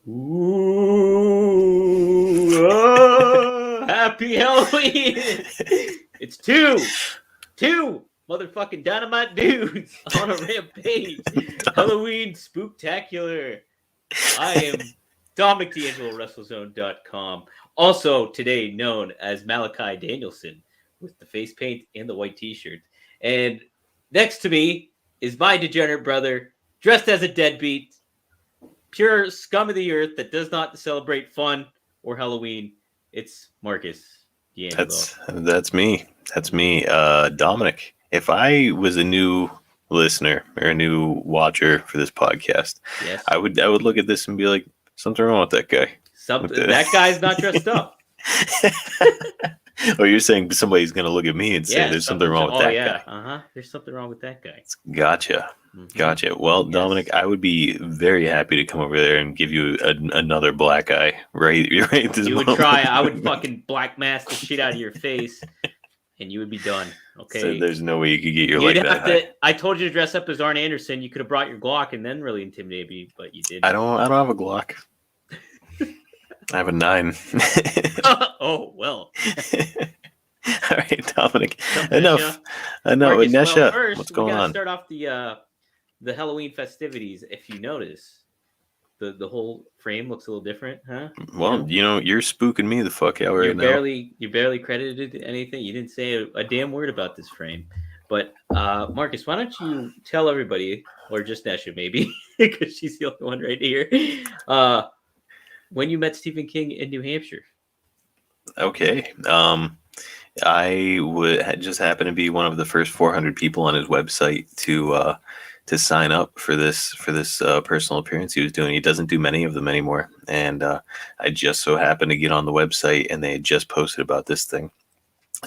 Ooh, oh, happy Halloween! It's two motherfucking Dynamite dudes on a Rampage. Halloween Spook-Tacular. I am Dominic DeAngelo, WrestleZone.com. Also today known as Malachi Danielson with the face paint and the white t-shirt. And next to me is my degenerate brother, dressed as a deadbeat, pure scum of the earth that does not celebrate fun or Halloween. It's Marcus DeAngelo. That's me. That's me. Dominic, if I was a new listener or a new watcher for this podcast, Yes. I would look at this and be like, something wrong with that guy. That guy's not dressed up. Or you're saying somebody's going to look at me and say there's something wrong with that guy. There's something wrong with that guy. Gotcha. Mhm. Gotcha. Well, yes. Dominic, I would be very happy to come over there and give you another black eye right this You moment. would try. I would fucking black mask the shit out of your face, and you would be done. Okay. So there's no way you could get your like that high. I told you to dress up as Arn Anderson. You could have brought your Glock and then really intimidate me, but you didn't. I don't have a Glock. I have a 9. Oh well. All right, Dominic. Enough. Nesha, first, what's going on? Start off the Halloween festivities. If you notice, the whole frame looks a little different, huh? Well, you're spooking me the fuck out right now. You barely credited anything. You didn't say a damn word about this frame. But Marcus, why don't you tell everybody, or just Nesha maybe, because she's the only one right here, when you met Stephen King in New Hampshire. Okay. I would just happen to be one of the first 400 people on his website to sign up for this personal appearance he was doing. He doesn't do many of them anymore, and I just so happened to get on the website and they had just posted about this thing.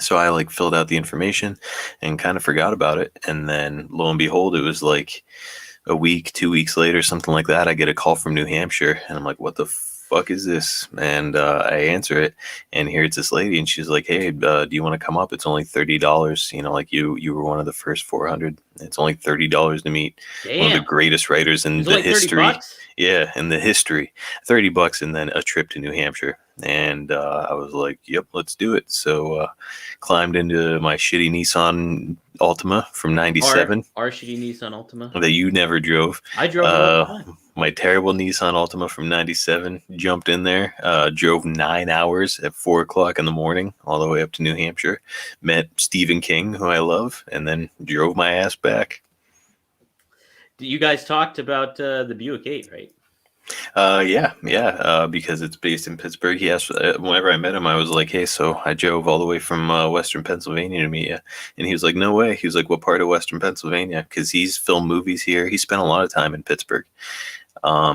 So I filled out the information and kind of forgot about it, and then lo and behold, it was like a week, 2 weeks later, something like that. I get a call from New Hampshire, and I'm like, "What the fuck is this?" And I answer it, and here it's this lady, and she's like, "Hey, do you want to come up? It's only $30. You were one of the first 400. It's only $30 to meet one of the greatest writers in the history." Yeah, in the history, $30, and then a trip to New Hampshire. And I was like, "Yep, let's do it." So climbed into my shitty Nissan Altima from '97. Our shitty Nissan Altima that you never drove. I drove. My terrible Nissan Altima from '97. Jumped in there, drove 9 hours at 4:00 in the morning all the way up to New Hampshire. Met Stephen King, who I love, and then drove my ass back. You guys talked about the Buick 8, right? Yeah, because it's based in Pittsburgh. He asked, whenever I met him, I was like, "Hey, so I drove all the way from Western Pennsylvania to meet you," and he was like, "No way." He was like, "What part of Western Pennsylvania?" Because he's filmed movies here. He spent a lot of time in Pittsburgh.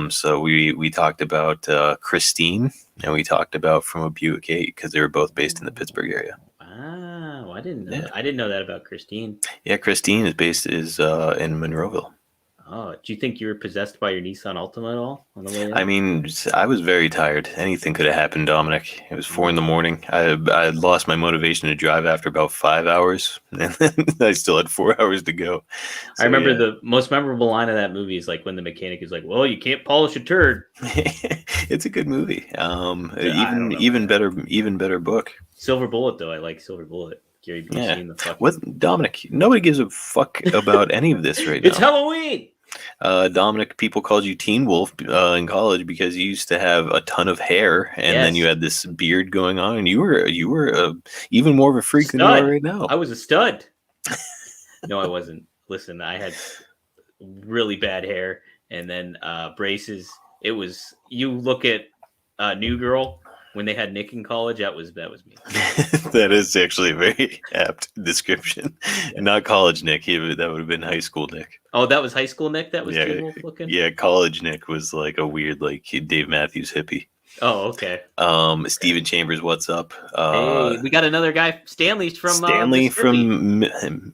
So we talked about Christine, and we talked about From a Buick 8 because they were both based in the Pittsburgh area. Wow, I didn't know. I didn't know that about Christine. Yeah, Christine is based in Monroeville. Oh, do you think you were possessed by your Nissan Altima at all on the way in? I mean, I was very tired. Anything could have happened, Dominic. It was 4 a.m. I lost my motivation to drive after about 5 hours, and then I still had 4 hours to go. So, I remember the most memorable line of that movie is when the mechanic is like, "Well, you can't polish a turd." It's a good movie. Even better book. Silver Bullet, though. I like Silver Bullet. Gary Busey the fucking... What, Dominic? Nobody gives a fuck about any of this right now. It's Halloween. Dominic, people called you Teen Wolf in college because you used to have a ton of hair, and then you had this beard going on, and you were even more of a freak than you are right now. I was a stud. No, I wasn't. Listen, I had really bad hair, and then braces. It was, you look at New Girl when they had Nick in college. That was me. That is actually a very apt description. Yeah. Not college Nick. That would have been high school Nick. Oh, that was high school Nick? That was Teen Wolf looking? Yeah, college Nick was like a weird, Dave Matthews hippie. Oh, okay. Steven Chambers, what's up? Hey, we got another guy, Stanley from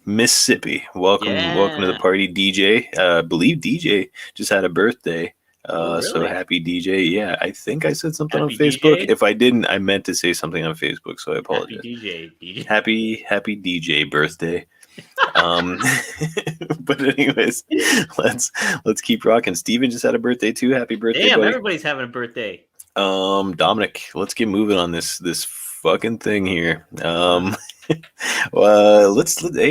Mississippi. Welcome to the party, DJ. I believe DJ just had a birthday. Really? So happy DJ. Yeah, I think I said something on Facebook. DJ? If I didn't, I meant to say something on Facebook, so I apologize. Happy DJ. Happy DJ birthday. But anyways, let's keep rocking. Steven just had a birthday too. Happy birthday, Damn, buddy. everybody's having a birthday. Dominic, let's get moving on this fucking thing here. Hey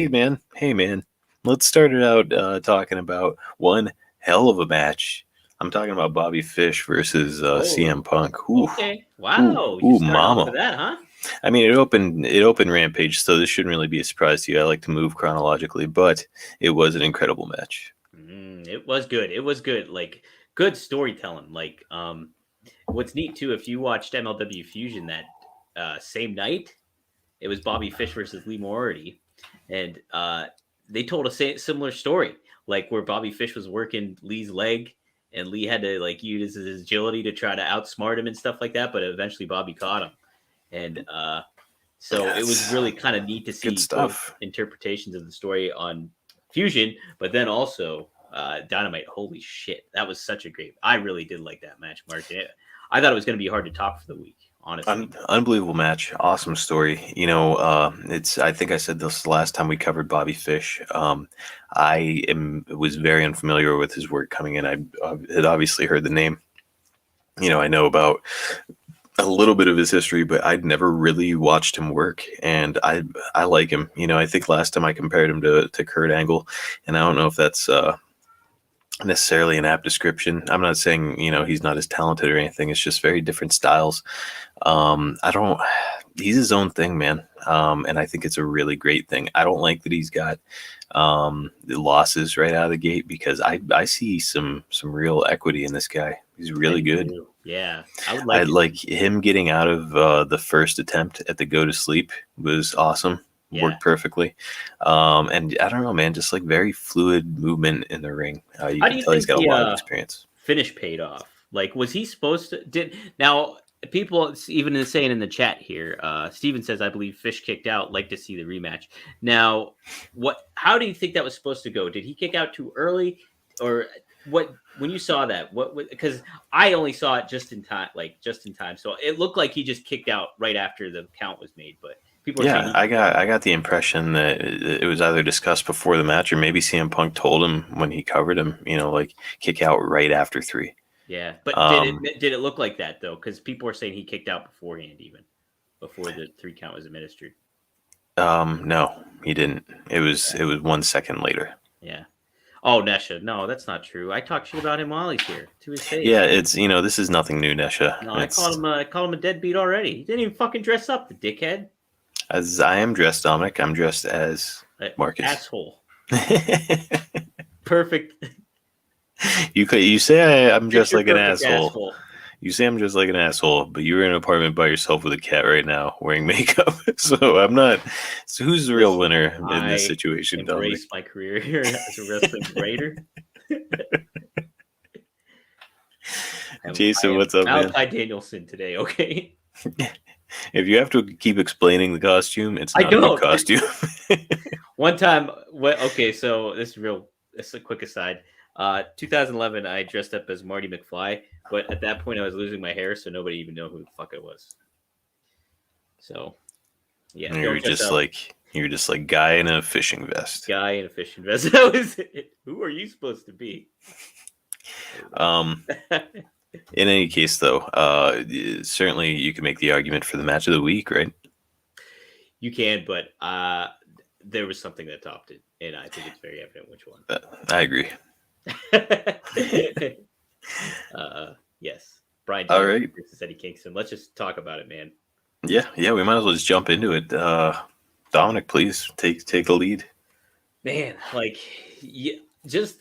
man, let's start it out talking about one hell of a match. I'm talking about Bobby Fish versus CM Punk. Ooh, okay, wow, ooh, you started off mama. with that, huh? I mean, it opened Rampage, so this shouldn't really be a surprise to you. I like to move chronologically, but it was an incredible match. It was good. It was good. Like good storytelling. Like what's neat too, if you watched MLW Fusion that same night, it was Bobby Fish versus Lee Moriarty, and they told a similar story, like where Bobby Fish was working Lee's leg, and Lee had to like use his agility to try to outsmart him and stuff like that. But eventually, Bobby caught him, and so Yes. it was really kind of neat to see both interpretations of the story on Fusion, but then also Dynamite. Holy shit, that was such a great. I really did like that match, Mark. I thought it was going to be hard to top for the week. Honestly, unbelievable match, awesome story. You know, I think I said this the last time we covered Bobby Fish. Was very unfamiliar with his work coming in. I had obviously heard the name. You know, I know about a little bit of his history, but I'd never really watched him work, and I like him. You know, I think last time I compared him to Kurt Angle, and I don't know if that's necessarily an apt description. I'm not saying, you know, he's not as talented or anything. It's just very different styles. He's his own thing, man. And I think it's a really great thing. I don't like that he's got the losses right out of the gate, because I see some real equity in this guy. He's really good. Yeah. I like him getting out of the first attempt at the go to sleep was awesome. Worked perfectly. And I don't know, man, just like very fluid movement in the ring. You can tell he's got a lot of experience. Finish paid off. Like, was he supposed to now people even saying in the chat here, Steven says, I believe Fish kicked out, like to see the rematch. Now, how do you think that was supposed to go? Did he kick out too early, or what? When you saw that, because I only saw it just in time. So it looked like he just kicked out right after the count was made, but I got the impression that it was either discussed before the match, or maybe CM Punk told him when he covered him, you know, like kick out right after 3. Yeah, but did it look like that though? Because people are saying he kicked out beforehand, even before the 3 count was administered. No, he didn't. It was 1 second later. Yeah. Oh, Nesha. No, that's not true. I talk shit about him while he's here to his face. Yeah, it's, you know, this is nothing new, Nesha. No, I called him a deadbeat already. He didn't even fucking dress up, the dickhead. As I am dressed, Dominic, I'm dressed as Marcus. Asshole. Perfect. You say I'm dressed like an asshole. You say I'm just like an asshole, but you're in an apartment by yourself with a cat right now wearing makeup. So I'm not. So who's the real winner in this situation, Dominic? I embrace my career here as a wrestling writer. Jason, what's up, man? Malachi Danielson today, okay? If you have to keep explaining the costume, it's not a good costume. One time, okay, so this is a quick aside. 2011, I dressed up as Marty McFly, but at that point I was losing my hair, so nobody even knew who the fuck it was. So, yeah. You're just like guy in a fishing vest. Guy in a fishing vest. That was it. Who are you supposed to be? In any case, though, certainly you can make the argument for the match of the week, right? You can, but there was something that topped it, and I think it's very evident which one. I agree. Yes. Bryan Danielson versus Eddie Kingston. Let's just talk about it, man. Yeah, we might as well just jump into it. Dominic, please take the lead. Man, like, just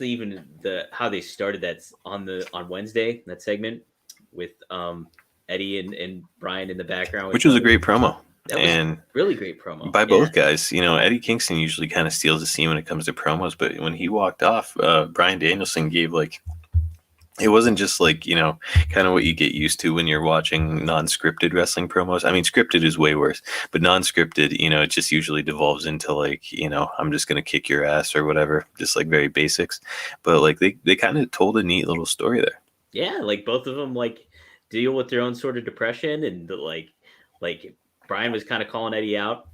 how they started that on Wednesday, that segment with Eddie and Bryan in the background, which was a great promo. That was really great promo by both guys. You know, Eddie Kingston usually kind of steals the scene when it comes to promos, but when he walked off, Bryan Danielson gave it wasn't just like, you know, kind of what you get used to when you're watching non-scripted wrestling promos. I mean, scripted is way worse, but non-scripted, you know, it just usually devolves into like, you know, I'm just going to kick your ass or whatever, just like very basics. But like they kind of told a neat little story there. Yeah, like both of them like deal with their own sort of depression and like Brian was kind of calling Eddie out,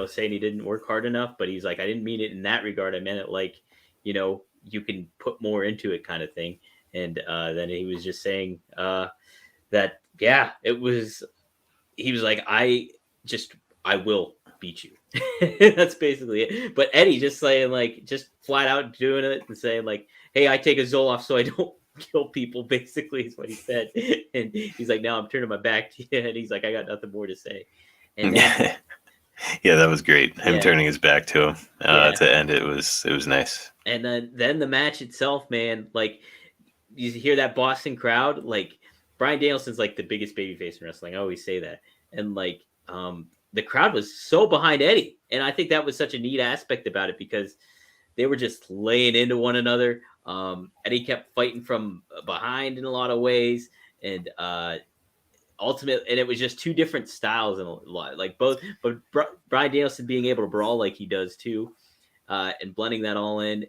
saying he didn't work hard enough, but he's like, I didn't mean it in that regard. I meant it like, you can put more into it kind of thing. And then he was just saying that, yeah, he was like, I will beat you. That's basically it. But Eddie just saying like, just flat out doing it and saying like, hey, I take a Zoloft so I don't kill people, basically is what he said. And he's like, now I'm turning my back to you. And he's like, I got nothing more to say. And then, yeah, that was great. Him turning his back to him to end it was nice. And then the match itself, man, like you hear that Boston crowd, like Bryan Danielson's like the biggest babyface in wrestling. I always say that. And like the crowd was so behind Eddie. And I think that was such a neat aspect about it because they were just laying into one another. Eddie kept fighting from behind in a lot of ways. And ultimately, and it was just two different styles and a lot like both, but Bryan Danielson being able to brawl like he does too, and blending that all in.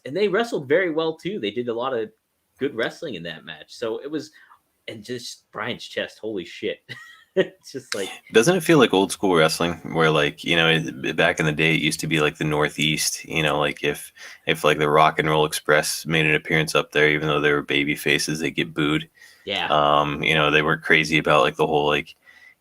And they wrestled very well too. They did a lot of good wrestling in that match. So it was, and just Bryan's chest, holy shit. It's just like, doesn't it feel like old school wrestling where like, back in the day, it used to be like the Northeast, like if like the Rock and Roll Express made an appearance up there, even though they were baby faces, they get booed. Yeah. They weren't crazy about like the whole, like,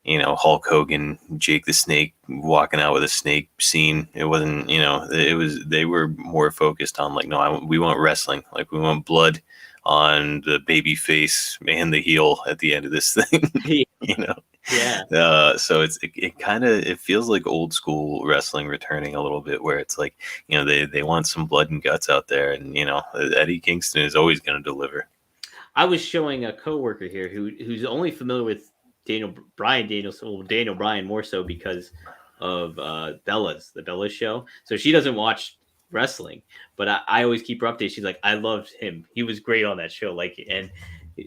Hulk Hogan, Jake the Snake walking out with a snake scene. It wasn't, they were more focused on like, no, we want wrestling. Like we want blood on the baby face and the heel at the end of this thing, Yeah. So it feels like old school wrestling returning a little bit, where it's like, they want some blood and guts out there, and Eddie Kingston is always going to deliver. I was showing a coworker here who's only familiar with Daniel Bryan more so because of the Bella's show. So she doesn't watch wrestling, but I always keep her updated. She's like, I loved him. He was great on that show. Like, and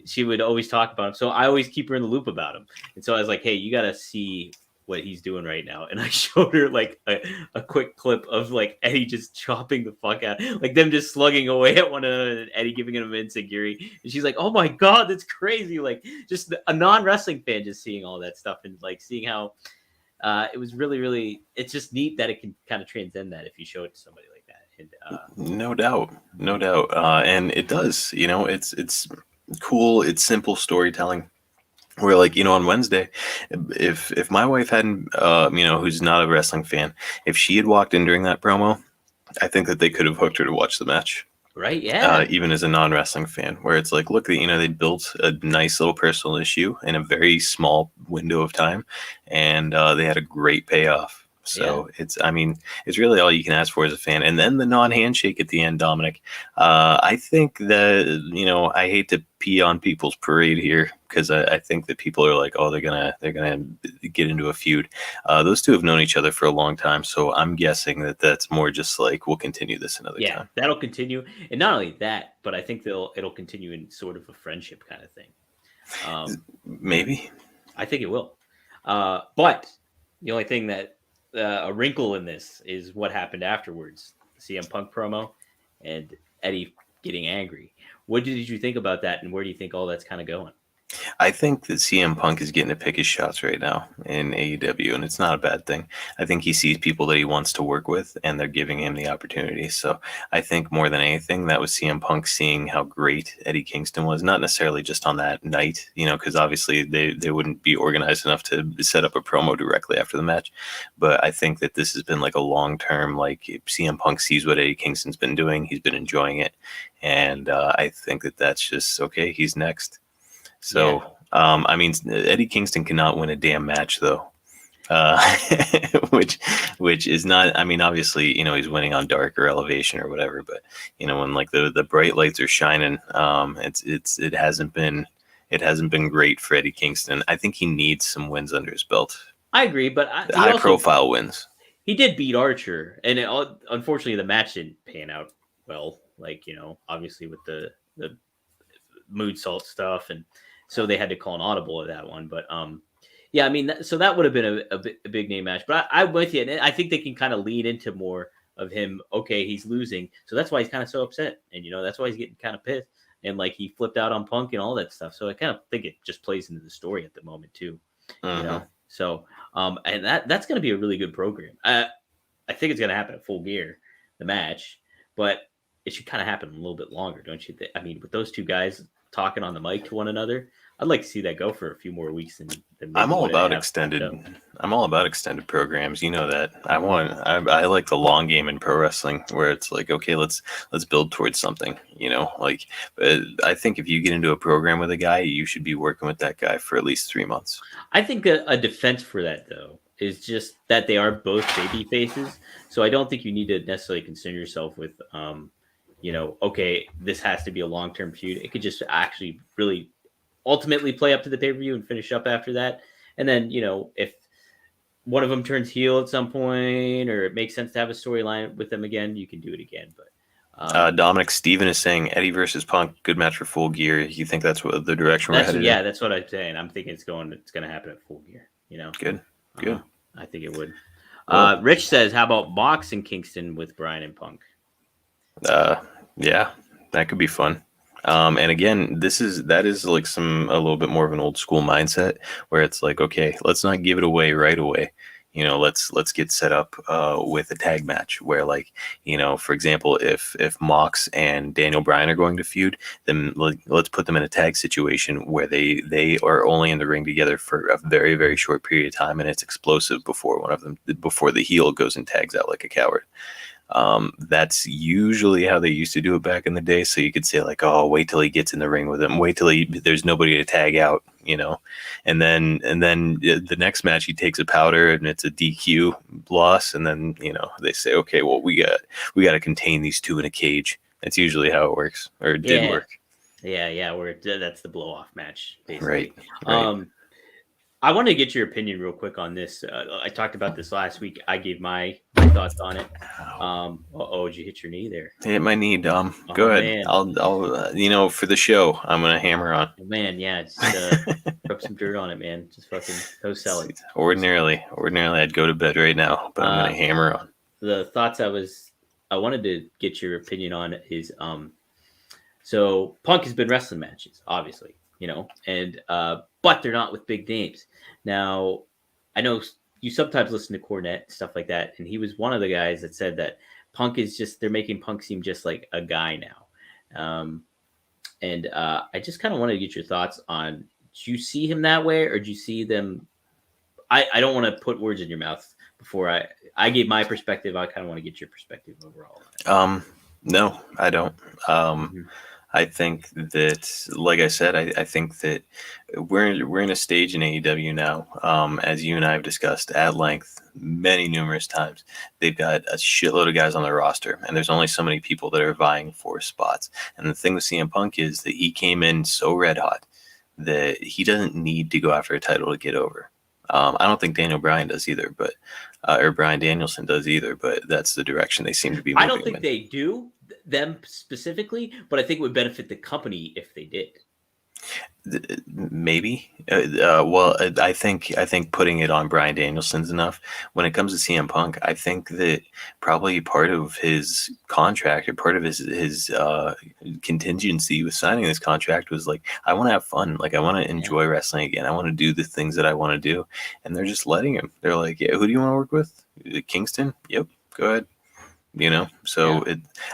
she would always talk about him. So I always keep her in the loop about him. And so I was like, hey, you got to see what he's doing right now. And I showed her like a quick clip of like Eddie just chopping the fuck out, like them just slugging away at one another and Eddie giving him enziguri. And she's like, oh my God, that's crazy. Like just a non-wrestling fan just seeing all that stuff and like seeing how it was really, really, it's just neat that it can kind of transcend that if you show it to somebody like that. And no doubt. And it does, it's cool. It's simple storytelling. Where like, on Wednesday, if my wife hadn't, who's not a wrestling fan, if she had walked in during that promo, I think that they could have hooked her to watch the match. Right. Yeah. Even as a non-wrestling fan, where it's like, look, they built a nice little personal issue in a very small window of time, and they had a great payoff. So it's really all you can ask for as a fan. And then the non-handshake at the end, Dominic. I think that, I hate to pee on people's parade here because I think that people are like, oh, they're gonna get into a feud. Those two have known each other for a long time, so I'm guessing that that's more just like, we'll continue this another time. That'll continue, and not only that, but I think it'll continue in sort of a friendship kind of thing. Maybe. I think it will. But the only thing that a wrinkle in this is what happened afterwards. The CM Punk promo and Eddie getting angry. What did you think about that, and where do you think all that's kind of going? I think that CM Punk is getting to pick his shots right now in AEW, and it's not a bad thing. I think he sees people that he wants to work with, and they're giving him the opportunity. So I think more than anything, that was CM Punk seeing how great Eddie Kingston was, not necessarily just on that night, because obviously they wouldn't be organized enough to set up a promo directly after the match. But I think that this has been like a long-term, like CM Punk sees what Eddie Kingston's been doing. He's been enjoying it. And I think that that's just, okay, he's next. So, Eddie Kingston cannot win a damn match, though, which is not. Obviously, he's winning on dark or elevation or whatever. But when like the bright lights are shining, it hasn't been great for Eddie Kingston. I think he needs some wins under his belt. I agree, but high profile wins. He did beat Archer, and unfortunately, the match didn't pan out well. Like obviously with the mood salt stuff and. So they had to call an audible of that one. But, so that would have been a big name match. But I'm with you. And I think they can kind of lean into more of him. Okay, he's losing. So that's why he's kind of so upset. And, that's why he's getting kind of pissed. And, like, he flipped out on Punk and all that stuff. So I kind of think it just plays into the story at the moment, too. So, and that's going to be a really good program. I think it's going to happen at Full Gear, the match, but it should kind of happen a little bit longer, don't you think? I mean, with those two guys talking on the mic to one another, I'd like to see that go for a few more weeks than maybe I'm all what they about have extended. show. I'm all about extended programs. You know that. I like the long game in pro wrestling, where it's like, okay, let's build towards something. You know, like I think if you get into a program with a guy, you should be working with that guy for at least 3 months. I think a defense for that though is just that they are both baby faces. So I don't think you need to necessarily concern yourself with, okay, this has to be a long term feud. It could just actually really ultimately play up to the pay per view and finish up after that. And then if one of them turns heel at some point, or it makes sense to have a storyline with them again, you can do it again. But Dominic Steven is saying Eddie versus Punk, good match for Full Gear. You think that's what the direction we're headed? Yeah, that's what I'm saying. I'm thinking it's going to happen at Full Gear. Good. I think it would. Well, Rich says, "How about Mox and Kingston with Bryan and Punk?" Yeah, that could be fun. And again, that is like a little bit more of an old school mindset where it's like, okay, let's not give it away right away. Let's get set up with a tag match where, like, for example, if Mox and Daniel Bryan are going to feud, then let's put them in a tag situation where they are only in the ring together for a very, very short period of time, and it's explosive before the heel goes and tags out like a coward. That's usually how they used to do it back in the day. So you could say like, oh, wait till he gets in the ring with him. Wait till there's nobody to tag out, and then the next match he takes a powder and it's a DQ loss. And then, they say, okay, well, we got to contain these two in a cage. That's usually how it works, or it did work. Yeah. That's the blow off match, basically. Right. I want to get your opinion real quick on this. I talked about this last week. I gave my thoughts on it. Did you hit your knee there? Hit my knee, Dom. Go ahead. Man. I'll for the show, I'm gonna hammer on. Man, yeah, just rub some dirt on it, man. Just fucking go sell it. Ordinarily, I'd go to bed right now, but I'm gonna hammer on. The thoughts I wanted to get your opinion on is so Punk has been wrestling matches, obviously, and but they're not with big names. Now, I know you sometimes listen to Cornette and stuff like that, and he was one of the guys that said that Punk they're making Punk seem just like a guy now. And I just kind of wanted to get your thoughts on, do you see him that way, or do you see them? I don't want to put words in your mouth before I gave my perspective. I kind of want to get your perspective overall. No, I don't. I think that, like I said, I think that we're in a stage in AEW now, as you and I have discussed at length numerous times. They've got a shitload of guys on their roster, and there's only so many people that are vying for spots. And the thing with CM Punk is that he came in so red hot that he doesn't need to go after a title to get over. I don't think Daniel Bryan does either, but or Bryan Danielson does either. But that's the direction they seem to be moving. I don't think they do, them specifically, but I think it would benefit the company if they did. Maybe. Well, I think putting it on Bryan Danielson's enough. When it comes to CM Punk, I think that probably part of his contract, or part of his contingency with signing this contract, was like, I want to have fun. Like, I want to enjoy wrestling again. I want to do the things that I want to do. And they're just letting him. They're like, yeah, who do you want to work with? Kingston? Yep, go ahead.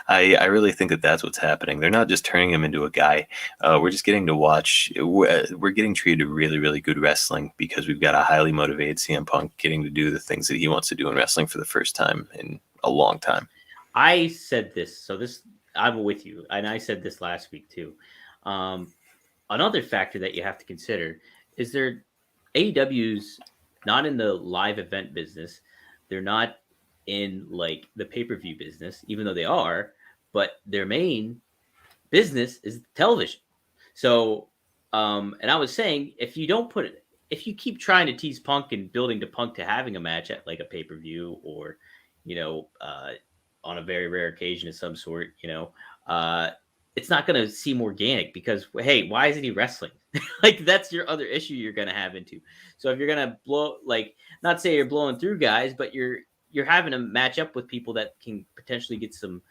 I really think that that's what's happening. They're not just turning him into a guy. We're just getting to watch. We're getting treated to really, really good wrestling because we've got a highly motivated CM Punk getting to do the things that he wants to do in wrestling for the first time in a long time. I said this, I'm with you, and I said this last week too. Another factor that you have to consider is AEW's not in the live event business. They're not in like the pay-per-view business, even though they are, but their main business is television. So, and I was saying, if you keep trying to tease Punk and building to Punk to having a match at like a pay-per-view, or, on a very rare occasion of some sort, it's not going to seem organic because, hey, why isn't he wrestling? Like, that's your other issue you're going to have into. So if you're going to blow, like, not say you're blowing through guys, but you're having to match up with people that can potentially get some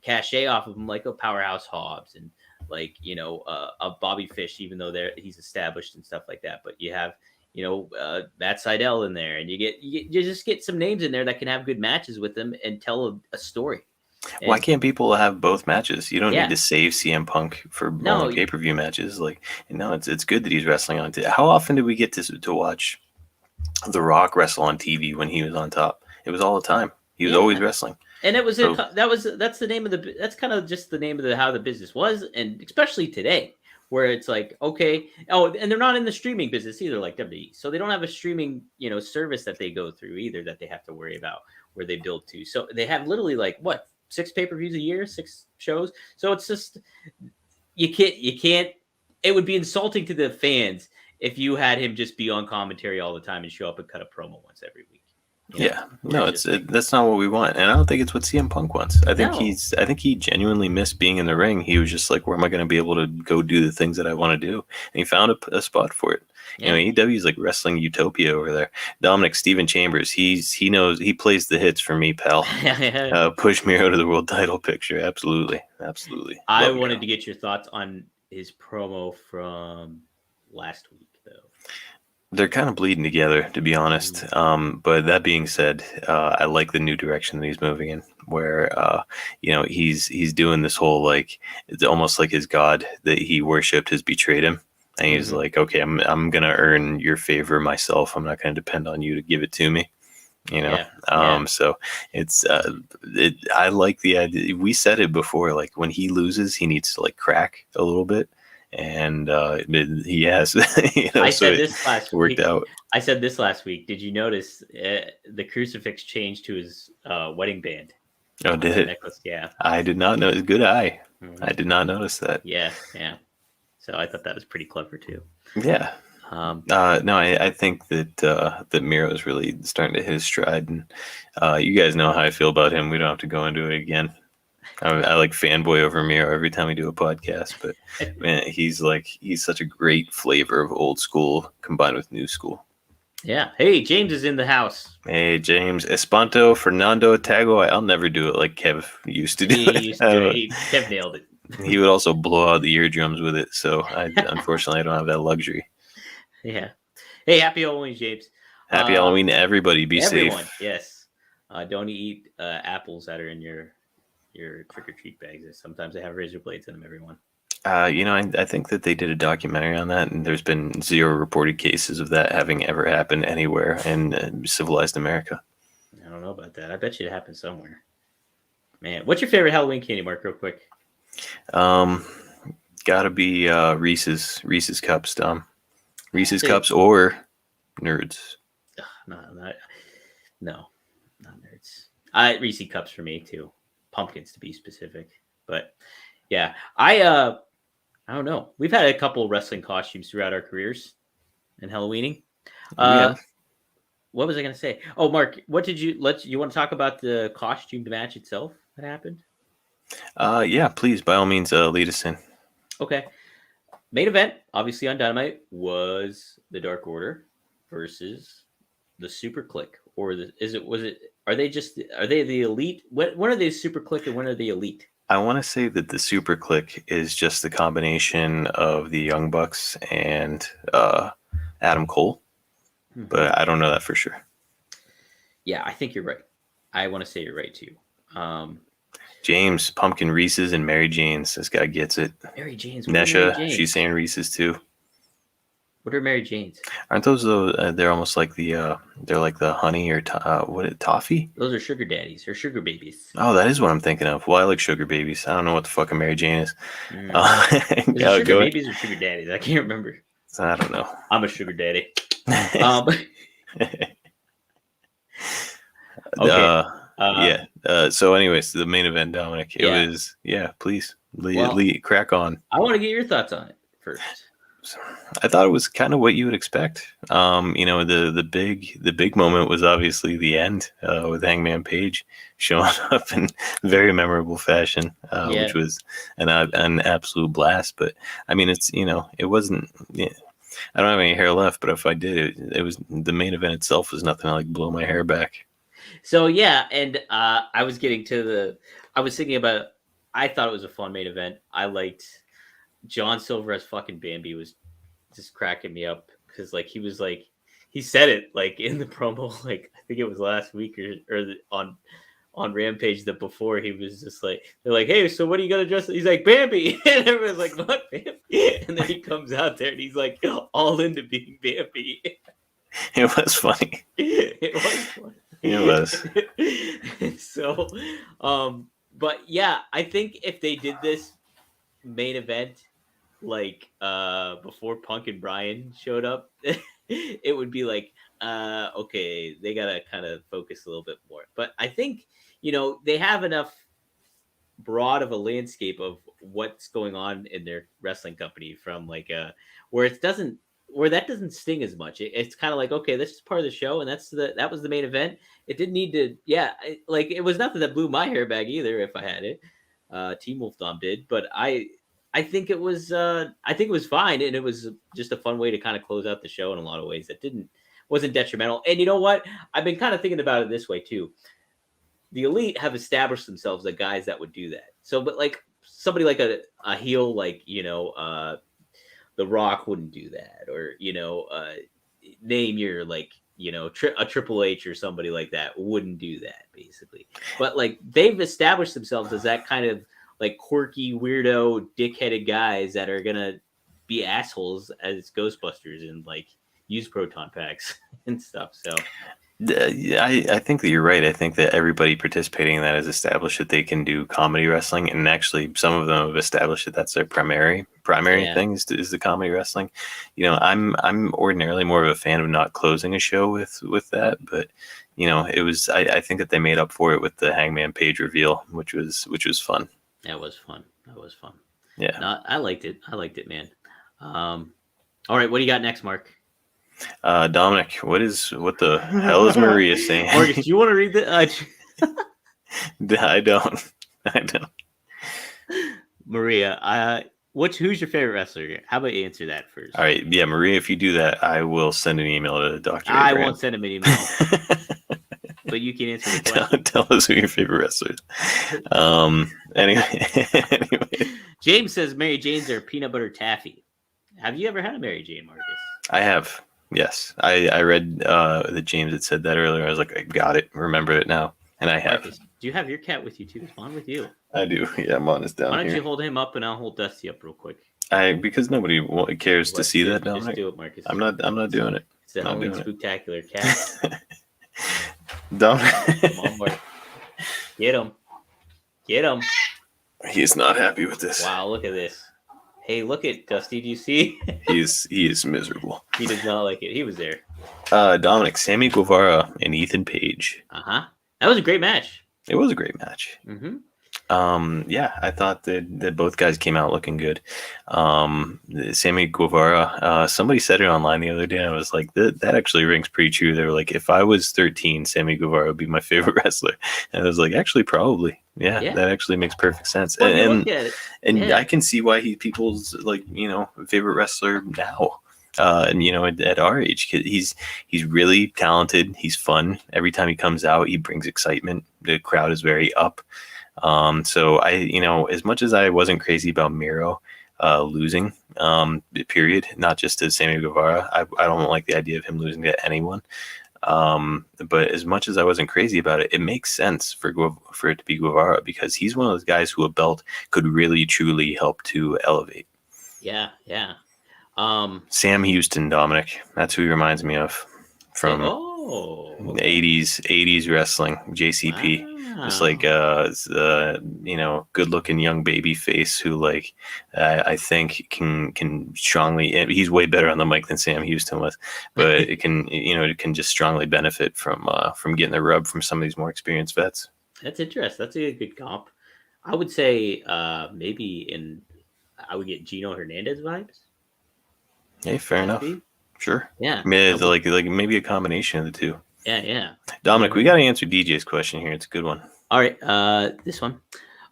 cachet off of them, like a Powerhouse Hobbs and like, a Bobby Fish, even though he's established and stuff like that. But you have, Matt Sydal in there, and you just get some names in there that can have good matches with them and tell a story. And, why can't people have both matches? You don't Yeah. need to save CM Punk for No. only pay-per-view matches. Like, it's good that he's wrestling on. How often did we get to watch The Rock wrestle on TV when he was on top? It was all the time. He was always wrestling. And it was that's the name of that's kind of just the name of how the business was, and especially today, where it's like, okay, and they're not in the streaming business either, like WWE, so they don't have a streaming service that they go through either that they have to worry about where they build to. So they have literally like 6 pay-per-views a year, 6 shows. So it's just you can't. It would be insulting to the fans if you had him just be on commentary all the time and show up and cut a promo once every week. Yeah, no, that's not what we want, and I don't think it's what CM Punk wants. I think he genuinely missed being in the ring. He was just like, where am I going to be able to go do the things that I want to do? And he found a spot for it. Yeah. AEW is like wrestling utopia over there. Dominic Steven Chambers, he knows, he plays the hits for me, pal. Push Miro to the world title picture, absolutely. I wanted to get your thoughts on his promo from last week, though. They're kind of bleeding together, to be honest. But that being said, I like the new direction that he's moving in, where he's doing this whole, like, it's almost like his god that he worshipped has betrayed him, and he's like, okay, I'm gonna earn your favor myself. I'm not gonna depend on you to give it to me. So it's I like the idea. We said it before, like, when he loses, he needs to like crack a little bit. And he has. I said this last week. Worked out. I said this last week. Did you notice the crucifix changed to his wedding band? Oh, did it? Necklace? Yeah. I did not know. Good eye. I did not notice that. Yeah. So I thought that was pretty clever too. Yeah. No, I think that Miro is really starting to hit his stride, and you guys know how I feel about him. We don't have to go into it again. I like fanboy over Miro every time we do a podcast, but man, he's such a great flavor of old school combined with new school. Yeah. Hey, James is in the house. Hey, James. Espanto Fernando Tago. I'll never do it like Kev used to do. Kev nailed it. He would also blow out the eardrums with it. So unfortunately, I don't have that luxury. Yeah. Hey, happy Halloween, James. Happy Halloween to everybody. Be safe. Yes. Don't eat apples that are in your trick-or-treat bags. Sometimes they have razor blades in them, everyone. I think that they did a documentary on that, and there's been 0 reported cases of that having ever happened anywhere in civilized America. I don't know about that. I bet you it happened somewhere. Man, what's your favorite Halloween candy, Mark, real quick? Gotta be Reese's Cups, Dom. Reese's Cups or Nerds. No, not Nerds. Reese's Cups for me, too. Pumpkins to be specific, but yeah, I don't know. We've had a couple wrestling costumes throughout our careers in Halloweening. What was I going to say? Oh, Mark, what did you want to talk about the costume match itself that happened? Yeah, please, by all means, lead us in. Okay. Main event, obviously on Dynamite, was the Dark Order versus the Super Click, or are they the Elite? When are they Super Click and when are they Elite? I want to say that the Super Click is just the combination of the Young Bucks and Adam Cole, but I don't know that for sure. Yeah, I think you're right. I want to say you're right too. James, Pumpkin Reese's, and Mary Jane's. This guy gets it. Mary Jane's. Nesha, she's saying Reese's too. What are Mary Jane's? Aren't those they're almost like they're like the honey or toffee? Those are sugar daddies or sugar babies. Oh, that is what I'm thinking of. Well, I like sugar babies. I don't know what the fuck a Mary Jane is. Sugar babies or sugar daddies? I can't remember. I don't know. I'm a sugar daddy. Okay. So anyways, the main event, Dominic, it was, please crack on. I want to get your thoughts on it first. I thought it was kind of what you would expect. The big moment was obviously the end with Hangman Page showing up in very memorable fashion, which was an absolute blast. But I mean, it's it wasn't. I don't have any hair left, but if I did, it was the main event itself was nothing to like blow my hair back. So yeah, and I was thinking about. I thought it was a fun main event. I liked John Silver as fucking Bambi was just cracking me up because like he was like he said it like in the promo, like I think it was last week on Rampage that before he was just like, they're like, hey, so what are you gonna dress? He's like, Bambi, and everyone's like, what, Bambi? And then he comes out there and he's like, all into being Bambi. It was funny. It was funny. It was. So, but yeah, I think if they did this main event like before Punk and Bryan showed up, it would be like, okay, they gotta kind of focus a little bit more. But I think, they have enough broad of a landscape of what's going on in their wrestling company from like where that doesn't sting as much. It's kind of like, okay, this is part of the show, and that was the main event. It didn't need to, it was nothing that blew my hair back either if I had it. Team Wolf Dom did, but I think it was fine, and it was just a fun way to kind of close out the show in a lot of ways that wasn't detrimental. And you know what? I've been kind of thinking about it this way too. The Elite have established themselves as guys that would do that. So, but like somebody like a heel, like, The Rock wouldn't do that, or, name your like, a Triple H or somebody like that wouldn't do that basically. But like they've established themselves as that kind of like quirky, weirdo, dickheaded guys that are gonna be assholes as Ghostbusters and like use proton packs and stuff. So I think that you're right. I think that everybody participating in that has established that they can do comedy wrestling, and actually some of them have established that that's their primary thing is the comedy wrestling. I'm ordinarily more of a fan of not closing a show with that, but it was I think that they made up for it with the Hangman Page reveal, which was fun. That was fun. Yeah, no, I liked it, man. All right, what do you got next, Mark? Dominic, what the hell is Maria saying? Marcus, do you want to read the? I don't. Maria, who's your favorite wrestler? How about you answer that first? All right, yeah, Maria. If you do that, I will send an email to Dr. I Abraham. won't send him an email, but you can answer the question. Tell us who your favorite wrestler is. Anyway. James says Mary Jane's are peanut butter taffy. Have you ever had a Mary Jane, Marcus? I have. Yes, I read that James had said that earlier. I was like, I got it, remember it now, and I have. Marcus, do you have your cat with you too? Is Vaughn with you? I do. Yeah, Vaughn is down here. Why don't you hold him up and I'll hold Dusty up real quick? Because nobody cares to see that. Just do it, Marcus. I'm not doing it. It's the Halloween Spook-Tacular cat. Don't. Come on, Mark. Get him. He's not happy with this. Wow, look at this. Hey, look at Dusty. Do you see? He is miserable. He does not like it. He was there. Dominic, Sammy Guevara, and Ethan Page. That was a great match. It was a great match. Mm-hmm. Yeah, I thought that both guys came out looking good. Sammy Guevara, somebody said it online the other day, and I was like, that actually rings pretty true. They were like, if I was 13, Sammy Guevara would be my favorite wrestler. And I was like, actually, probably. Yeah, that actually makes perfect sense. Well, and I can see why people's like, favorite wrestler now. And at our age, he's really talented. He's fun. Every time he comes out, he brings excitement. The crowd is very up. So as much as I wasn't crazy about Miro losing, period, not just to Sammy Guevara, I don't like the idea of him losing to anyone. But as much as I wasn't crazy about it, it makes sense for it to be Guevara, because he's one of those guys who a belt could really truly help to elevate. Yeah. Sam Houston, Dominic, that's who he reminds me of from 80s wrestling, JCP. Wow. Just like good looking young baby face who like I think can strongly, he's way better on the mic than Sam Houston was, but it can just strongly benefit from getting the rub from some of these more experienced vets. That's interesting. That's a good comp. I would say maybe I would get Gino Hernandez vibes. Hey, fair enough. Sure. Yeah. Like maybe a combination of the two. Yeah. Dominic, we got to answer DJ's question here. It's a good one. All right. This one.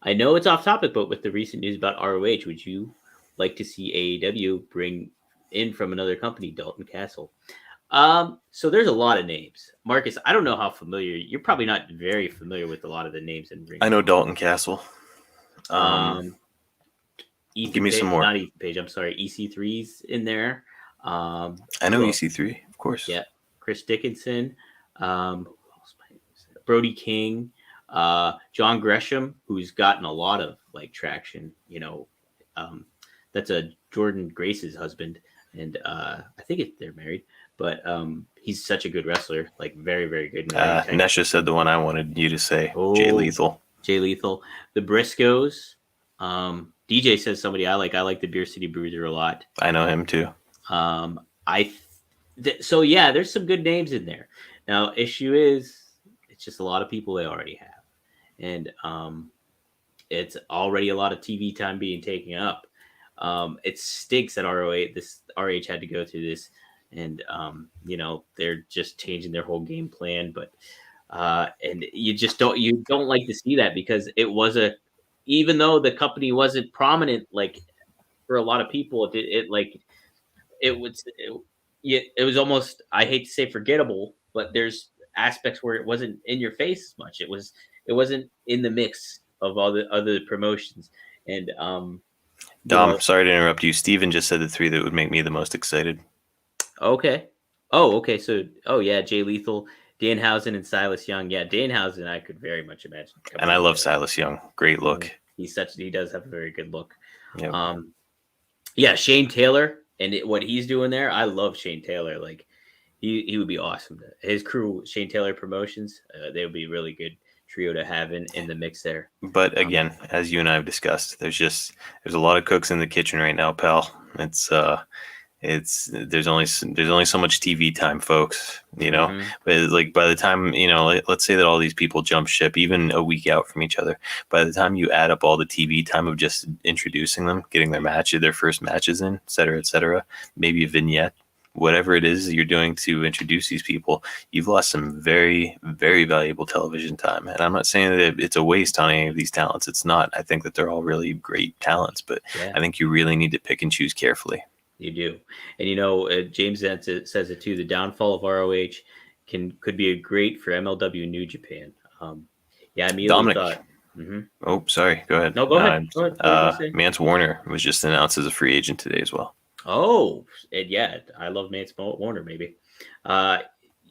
I know it's off topic, but with the recent news about ROH, would you like to see AEW bring in from another company, Dalton Castle? So there's a lot of names. Marcus, I don't know how familiar. You're probably not very familiar with a lot of the names in Ring. I know Dalton Castle. Give me some more. Not Ethan Page. I'm sorry. EC3's in there. I know EC3, of course. Yeah. Chris Dickinson, Brody King, John Gresham, who's gotten a lot of like traction. That's a Jordan Grace's husband, and I think they're married. But he's such a good wrestler, like very, very good. Nesha said the one I wanted you to say, Jay Lethal. Jay Lethal. The Briscoes. DJ says somebody I like. I like the Beer City Bruiser a lot. I know him too. So yeah, there's some good names in there. Now, issue is it's just a lot of people they already have, and it's already a lot of TV time being taken up. It stinks that RH had to go through this, and they're just changing their whole game plan. But and you don't like to see that, because it was even though the company wasn't prominent, like for a lot of people, it was almost, I hate to say forgettable, but there's aspects where it wasn't in your face as much. It wasn't in the mix of all the other promotions. And Dom, sorry to interrupt you. Steven just said the three that would make me the most excited. Okay. Okay. So, yeah, Jay Lethal, Danhausen, and Silas Young. Yeah, Danhausen, I could very much imagine. And I love Silas Young. Great look. He does have a very good look. Yep. Yeah, Shane Taylor and what he's doing there. I love Shane Taylor. Like he would be awesome. His crew, Shane Taylor Promotions, they would be really good trio to have in the mix there. But again, as you and I have discussed, there's a lot of cooks in the kitchen right now, pal. There's only so much TV time, folks, Mm-hmm. But like by the time, let's say that all these people jump ship even a week out from each other, by the time you add up all the TV time of just introducing them, getting their first matches in, et cetera, maybe a vignette, whatever it is you're doing to introduce these people, you've lost some very, very valuable television time. And I'm not saying that it's a waste on any of these talents. It's not. I think that they're all really great talents, but yeah. I think you really need to pick and choose carefully. You do. And James says it too, the downfall of ROH could be great for MLW New Japan. I immediately Dominic. thought. Mm-hmm. Oh, sorry. Go ahead. No, go ahead. Go ahead. Mance Warner was just announced as a free agent today as well. Oh, and yeah, I love Mance Warner, maybe. I'll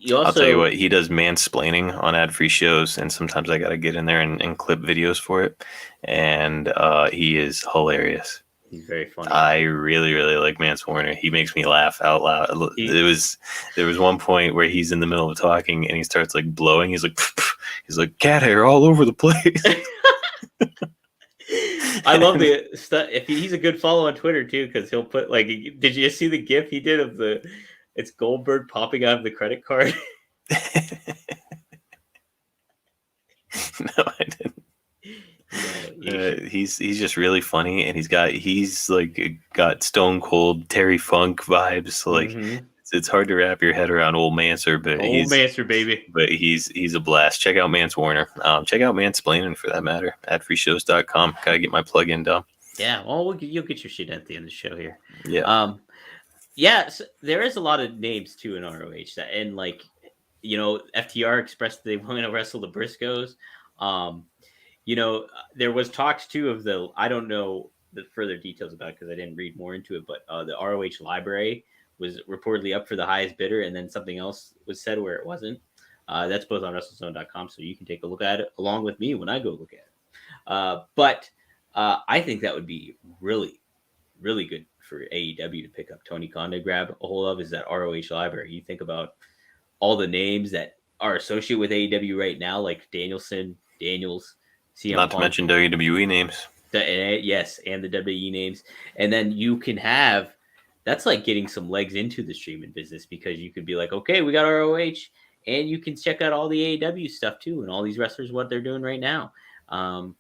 tell you what, he does mansplaining on ad-free shows, and sometimes I got to get in there and clip videos for it, and he is hilarious. He's very funny. I really, really like Mance Warner. He makes me laugh out loud. There was one point where he's in the middle of talking and he starts like blowing. He's like cat hair all over the place. I love the stuff. He's a good follow on Twitter too, because he'll put like, did you see the GIF he did of it's Goldberg popping out of the credit card? No, I didn't. He's just really funny, and he's got Stone Cold Terry Funk vibes. Like it's hard to wrap your head around old Manser, but Manser, baby. But he's a blast. Check out Mance Warner. Check out Mansplaining for that matter. Adfreeshows.com. Gotta get my plug in, Dom. Yeah, well, you'll get your shit at the end of the show here. Yeah. So there is a lot of names too in ROH and FTR expressed they want to wrestle the Briscoes. There was talks too of I don't know the further details about it because I didn't read more into it, but the ROH library was reportedly up for the highest bidder, and then something else was said where it wasn't. That's both on WrestleZone.com, so you can take a look at it along with me when I go look at it. But I think that would be really, really good for AEW to pick up. Tony Khan to grab a hold of is that ROH library. You think about all the names that are associated with AEW right now, like Danielson, Daniels, CM Not Punk, to mention WWE names. Yes, and the WWE names. And then you can have, that's like getting some legs into the streaming business, because you could be like, okay, we got ROH, and you can check out all the AEW stuff too, and all these wrestlers, what they're doing right now. I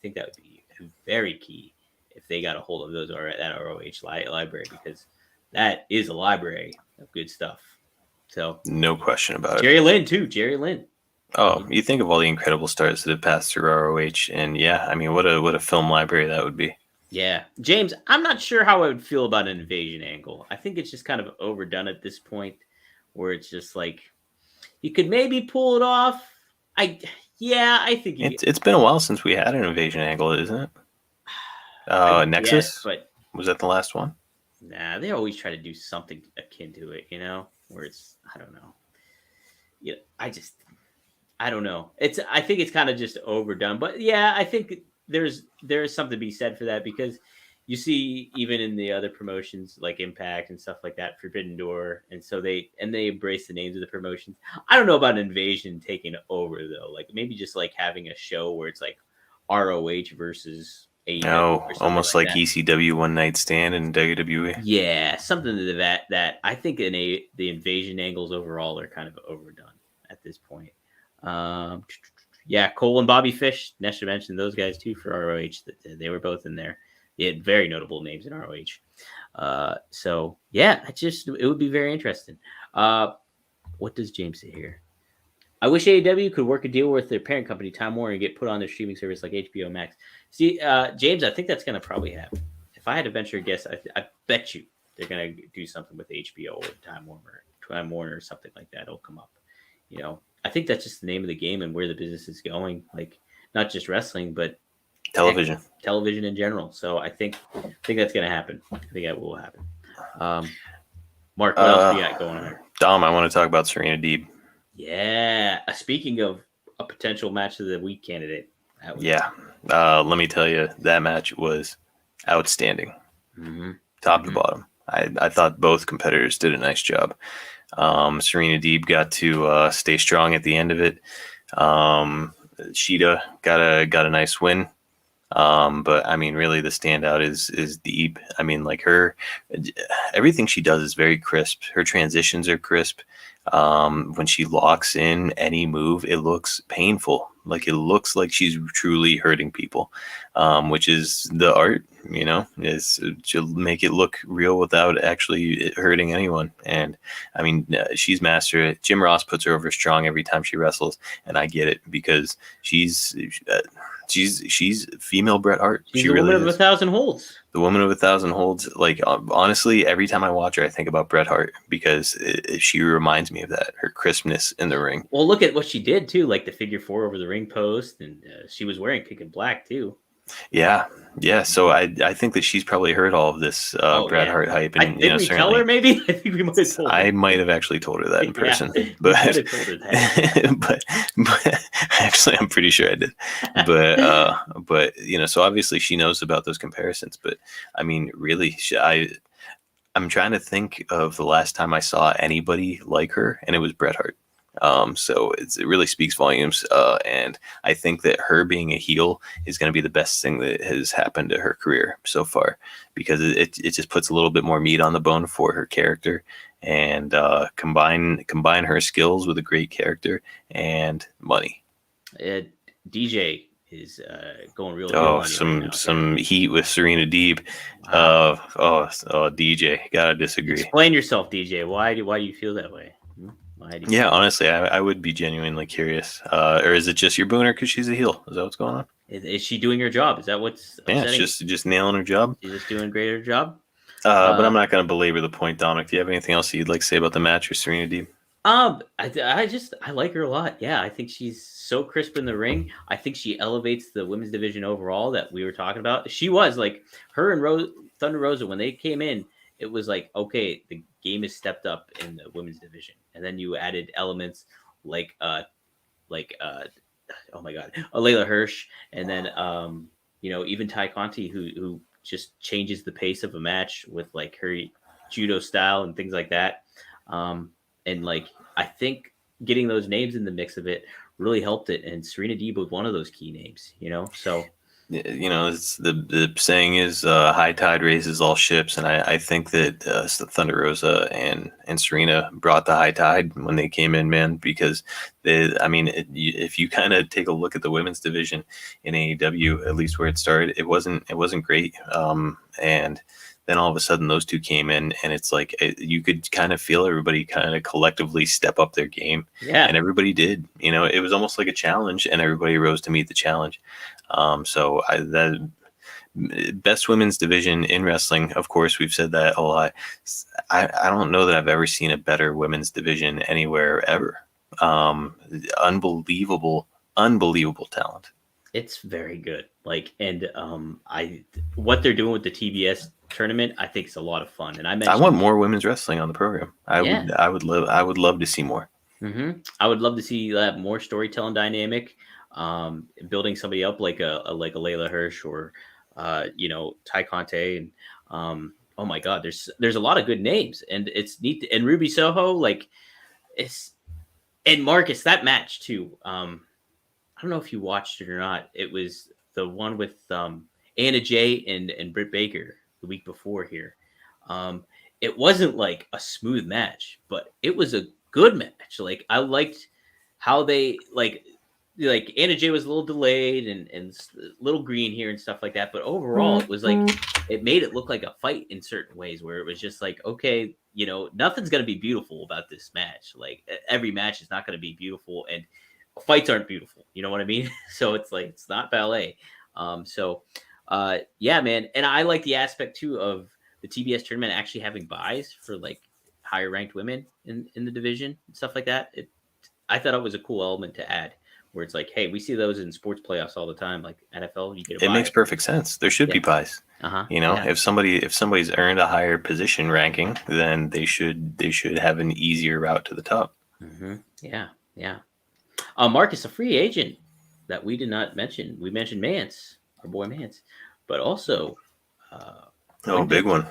think that would be very key if they got a hold of that ROH library, because that is a library of good stuff. So no question about it. Jerry Lynn. Oh, you think of all the incredible stars that have passed through ROH, and yeah, I mean, what a film library that would be. Yeah, James, I'm not sure how I would feel about an invasion angle. I think it's just kind of overdone at this point, where it's just like you could maybe pull it off. I think it's been a while since we had an invasion angle, isn't it? Nexus, but was that the last one? Nah, they always try to do something akin to it, where it's, I don't know. Yeah, I don't know. I think it's kind of just overdone. But yeah, I think there's something to be said for that, because you see even in the other promotions like Impact and stuff like that, Forbidden Door, and so they embrace the names of the promotions. I don't know about Invasion taking over though. Like maybe just like having a show where it's like ROH versus AEW. No, or almost like ECW One Night Stand in WWE. Yeah, something to that I think the Invasion angles overall are kind of overdone at this point. Yeah, Cole and Bobby Fish. Nesha mentioned those guys too for ROH. They were both in there. They had very notable names in ROH. So yeah, it would be very interesting. What does James say here? I wish AEW could work a deal with their parent company, Time Warner, and get put on their streaming service like HBO Max. See, James, I think that's going to probably happen. If I had to venture a guess, I bet you they're going to do something with HBO or Time Warner or something like that. It'll come up. You know, I think that's just the name of the game and where the business is going. Like not just wrestling, but television in general. So I think that's going to happen. I think that will happen. Mark, what else we got going on here? Dom, I want to talk about Serena Deeb. Yeah. Speaking of a potential match of the week candidate. Let me tell you, that match was outstanding. Mm-hmm. Top to bottom. I thought both competitors did a nice job. Serena Deeb got to stay strong at the end of it. Sheeta got a nice win. But I mean, really, the standout is Deeb. I mean, like everything she does is very crisp. Her transitions are crisp. When she locks in any move, it looks painful. Like it looks like she's truly hurting people, which is the art, is to make it look real without actually hurting anyone. And I mean, she's mastered it. Jim Ross puts her over strong every time she wrestles, and I get it because she's female Bret Hart. She's the woman of 1,000 holds. The woman of 1,000 holds. Like honestly, every time I watch her, I think about Bret Hart because she reminds me of that. Her crispness in the ring. Well, look at what she did too, like the figure 4 over the ring post, and she was wearing pink and black too. Yeah. So I think that she's probably heard all of this Bret Hart hype. And did we tell her? Maybe I think we might have told her. I might have actually told her that in person, but told her that. but actually, I'm pretty sure I did. But so obviously she knows about those comparisons. But I mean, really, I'm trying to think of the last time I saw anybody like her, and it was Bret Hart. So it really speaks volumes. And I think that her being a heel is going to be the best thing that has happened to her career so far, because it just puts a little bit more meat on the bone for her character, and combine her skills with a great character and money. DJ is going real. Some heat with Serena Deeb. Wow. DJ, gotta disagree. Explain yourself, DJ. Why do you feel that way? Yeah, honestly, I would be genuinely curious. Or is it just you're booing her because she's a heel? Is that what's going on? Is she doing her job? Is that what's upsetting? Yeah, it's just nailing her job. She's just doing a greater job. But I'm not going to belabor the point, Dominic. Do you have anything else you'd like to say about the match or Serena Deeb? I like her a lot. Yeah, I think she's so crisp in the ring. I think she elevates the women's division overall that we were talking about. She was like her and Thunder Rosa when they came in. It was like, okay, the game is stepped up in the women's division, and then you added elements like oh my god, Layla Hirsch, and then even Ty Conti, who just changes the pace of a match with like her judo style and things like that. And like I think getting those names in the mix of it really helped it, and Serena Deeb was one of those key names. So. It's the saying is high tide raises all ships, and I think that Thunder Rosa and Serena brought the high tide when they came in, man. Because if you kind of take a look at the women's division in AEW, at least where it started, it wasn't great. And then all of a sudden those two came in, and it's like you could kind of feel everybody kind of collectively step up their game. Yeah, and everybody did. It was almost like a challenge, and everybody rose to meet the challenge. So the best women's division in wrestling, of course, we've said that a lot. I don't know that I've ever seen a better women's division anywhere ever. Unbelievable talent. It's very good. Like, and what they're doing with the TBS tournament, I think is a lot of fun. And I want more women's wrestling on the program. I would love to see more. I would love to see that more storytelling dynamic, building somebody up like a Layla Hirsch or Ty Conte, and oh my God, there's a lot of good names, and it's neat. And Ruby Soho, like it's and Marcus, that match too. I don't know if you watched it or not. It was the one with Anna Jay and Britt Baker the week before here. It wasn't like a smooth match, but it was a good match. Like I liked how they like Anna Jay was a little delayed and a little green here and stuff like that. But overall, it was like it made it look like a fight in certain ways where it was just like, okay, nothing's gonna be beautiful about this match. Like every match is not gonna be beautiful, and fights aren't beautiful. You know what I mean? So it's like it's not ballet. Yeah, man. And I like the aspect too of the TBS tournament actually having buys for like higher ranked women in the division and stuff like that. I thought it was a cool element to add where it's like, hey, we see those in sports playoffs all the time, like NFL. You get a buy. It makes perfect sense. There should be buys. If somebody's earned a higher position ranking, then they should have an easier route to the top. Yeah. Marcus, a free agent that we did not mention. We mentioned Mance, our boy Mance, but also big one.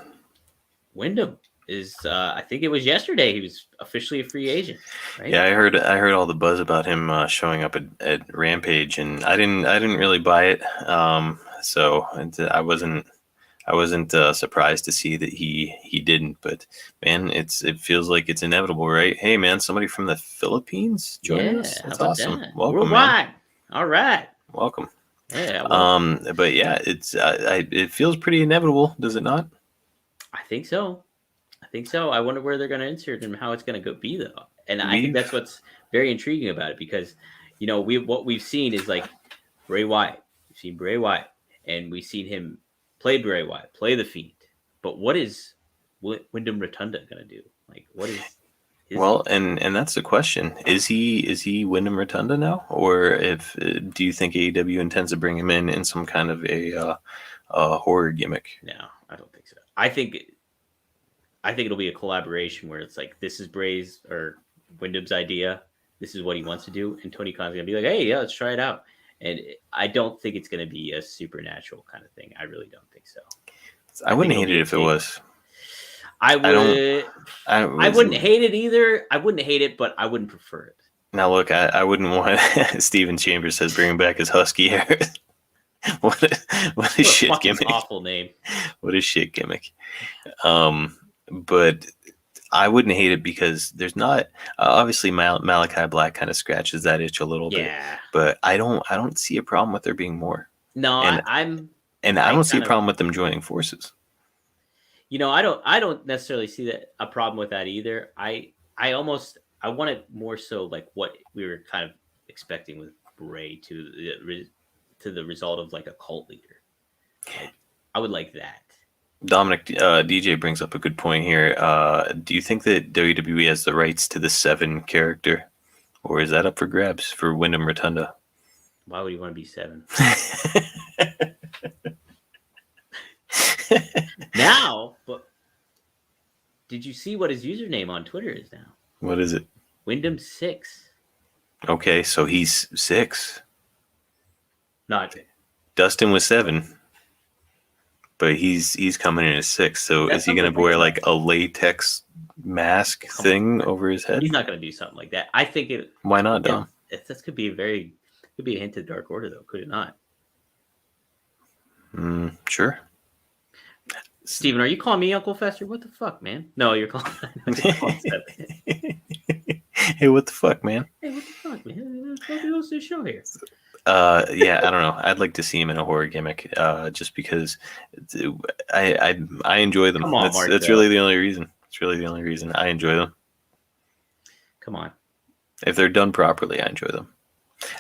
Wyndham is I think it was yesterday he was officially a free agent, right? Yeah, I heard all the buzz about him showing up at Rampage, and I didn't really buy it. So I wasn't surprised to see that he didn't, but man, it feels like it's inevitable, right? Hey man, somebody from the Philippines joining us. That's awesome. That? Welcome, man. All right. Welcome. Yeah. Welcome. But yeah, it feels pretty inevitable, does it not? I think so. I wonder where they're going to insert and how it's going to be though. And I think that's what's very intriguing about it because, what we've seen is like Bray Wyatt. We've seen Bray Wyatt, and we've seen him play Bray Wyatt, play the Fiend. But what is Wyndham Rotunda going to do? Like, what is? And that's the question. Is he Wyndham Rotunda now, or do you think AEW intends to bring him in some kind of a horror gimmick? No, I don't think so. I think it'll be a collaboration where it's like this is Bray's or Wyndham's idea. This is what he wants to do, and Tony Khan's gonna be like, "Hey, yeah, let's try it out." And I don't think it's gonna be a supernatural kind of thing. I really don't think so. I wouldn't hate it if it was. I wouldn't hate it either. I wouldn't hate it, but I wouldn't prefer it. Now, look, I wouldn't want. Steven Chambers says bring back his husky hair. What a shit gimmick! Awful name. What a shit gimmick. But I wouldn't hate it because there's not obviously Malachi Black kind of scratches that itch a little bit. But I don't see a problem with there being more. No, I don't see a problem with them joining forces. I don't necessarily see a problem with that either. I want it more so like what we were kind of expecting with Bray to the result of like a cult leader. Like, I would like that. Dominic DJ brings up a good point here. Do you think that WWE has the rights to the 7 character, or is that up for grabs for Wyndham Rotunda? Why would you want to be 7? Now, but did you see what his username on Twitter is now? What is it? Wyndham 6. Okay, so he's 6. Not Dustin was 7, but he's coming in as 6. So is he going to wear like a latex mask thing over his head? He's not going to do something like that. I think it. Why not, Dom? This could be a hint of Dark Order, though. Could it not? Sure. Steven, are you calling me Uncle Fester? What the fuck, man? No, you're calling. Hey, what the fuck, man? Hey, what the fuck, man? What else is the show here? Yeah, I don't know. I'd like to see him in a horror gimmick, just because I enjoy them. Come on, that's really the only reason. It's really the only reason I enjoy them. Come on. If they're done properly, I enjoy them.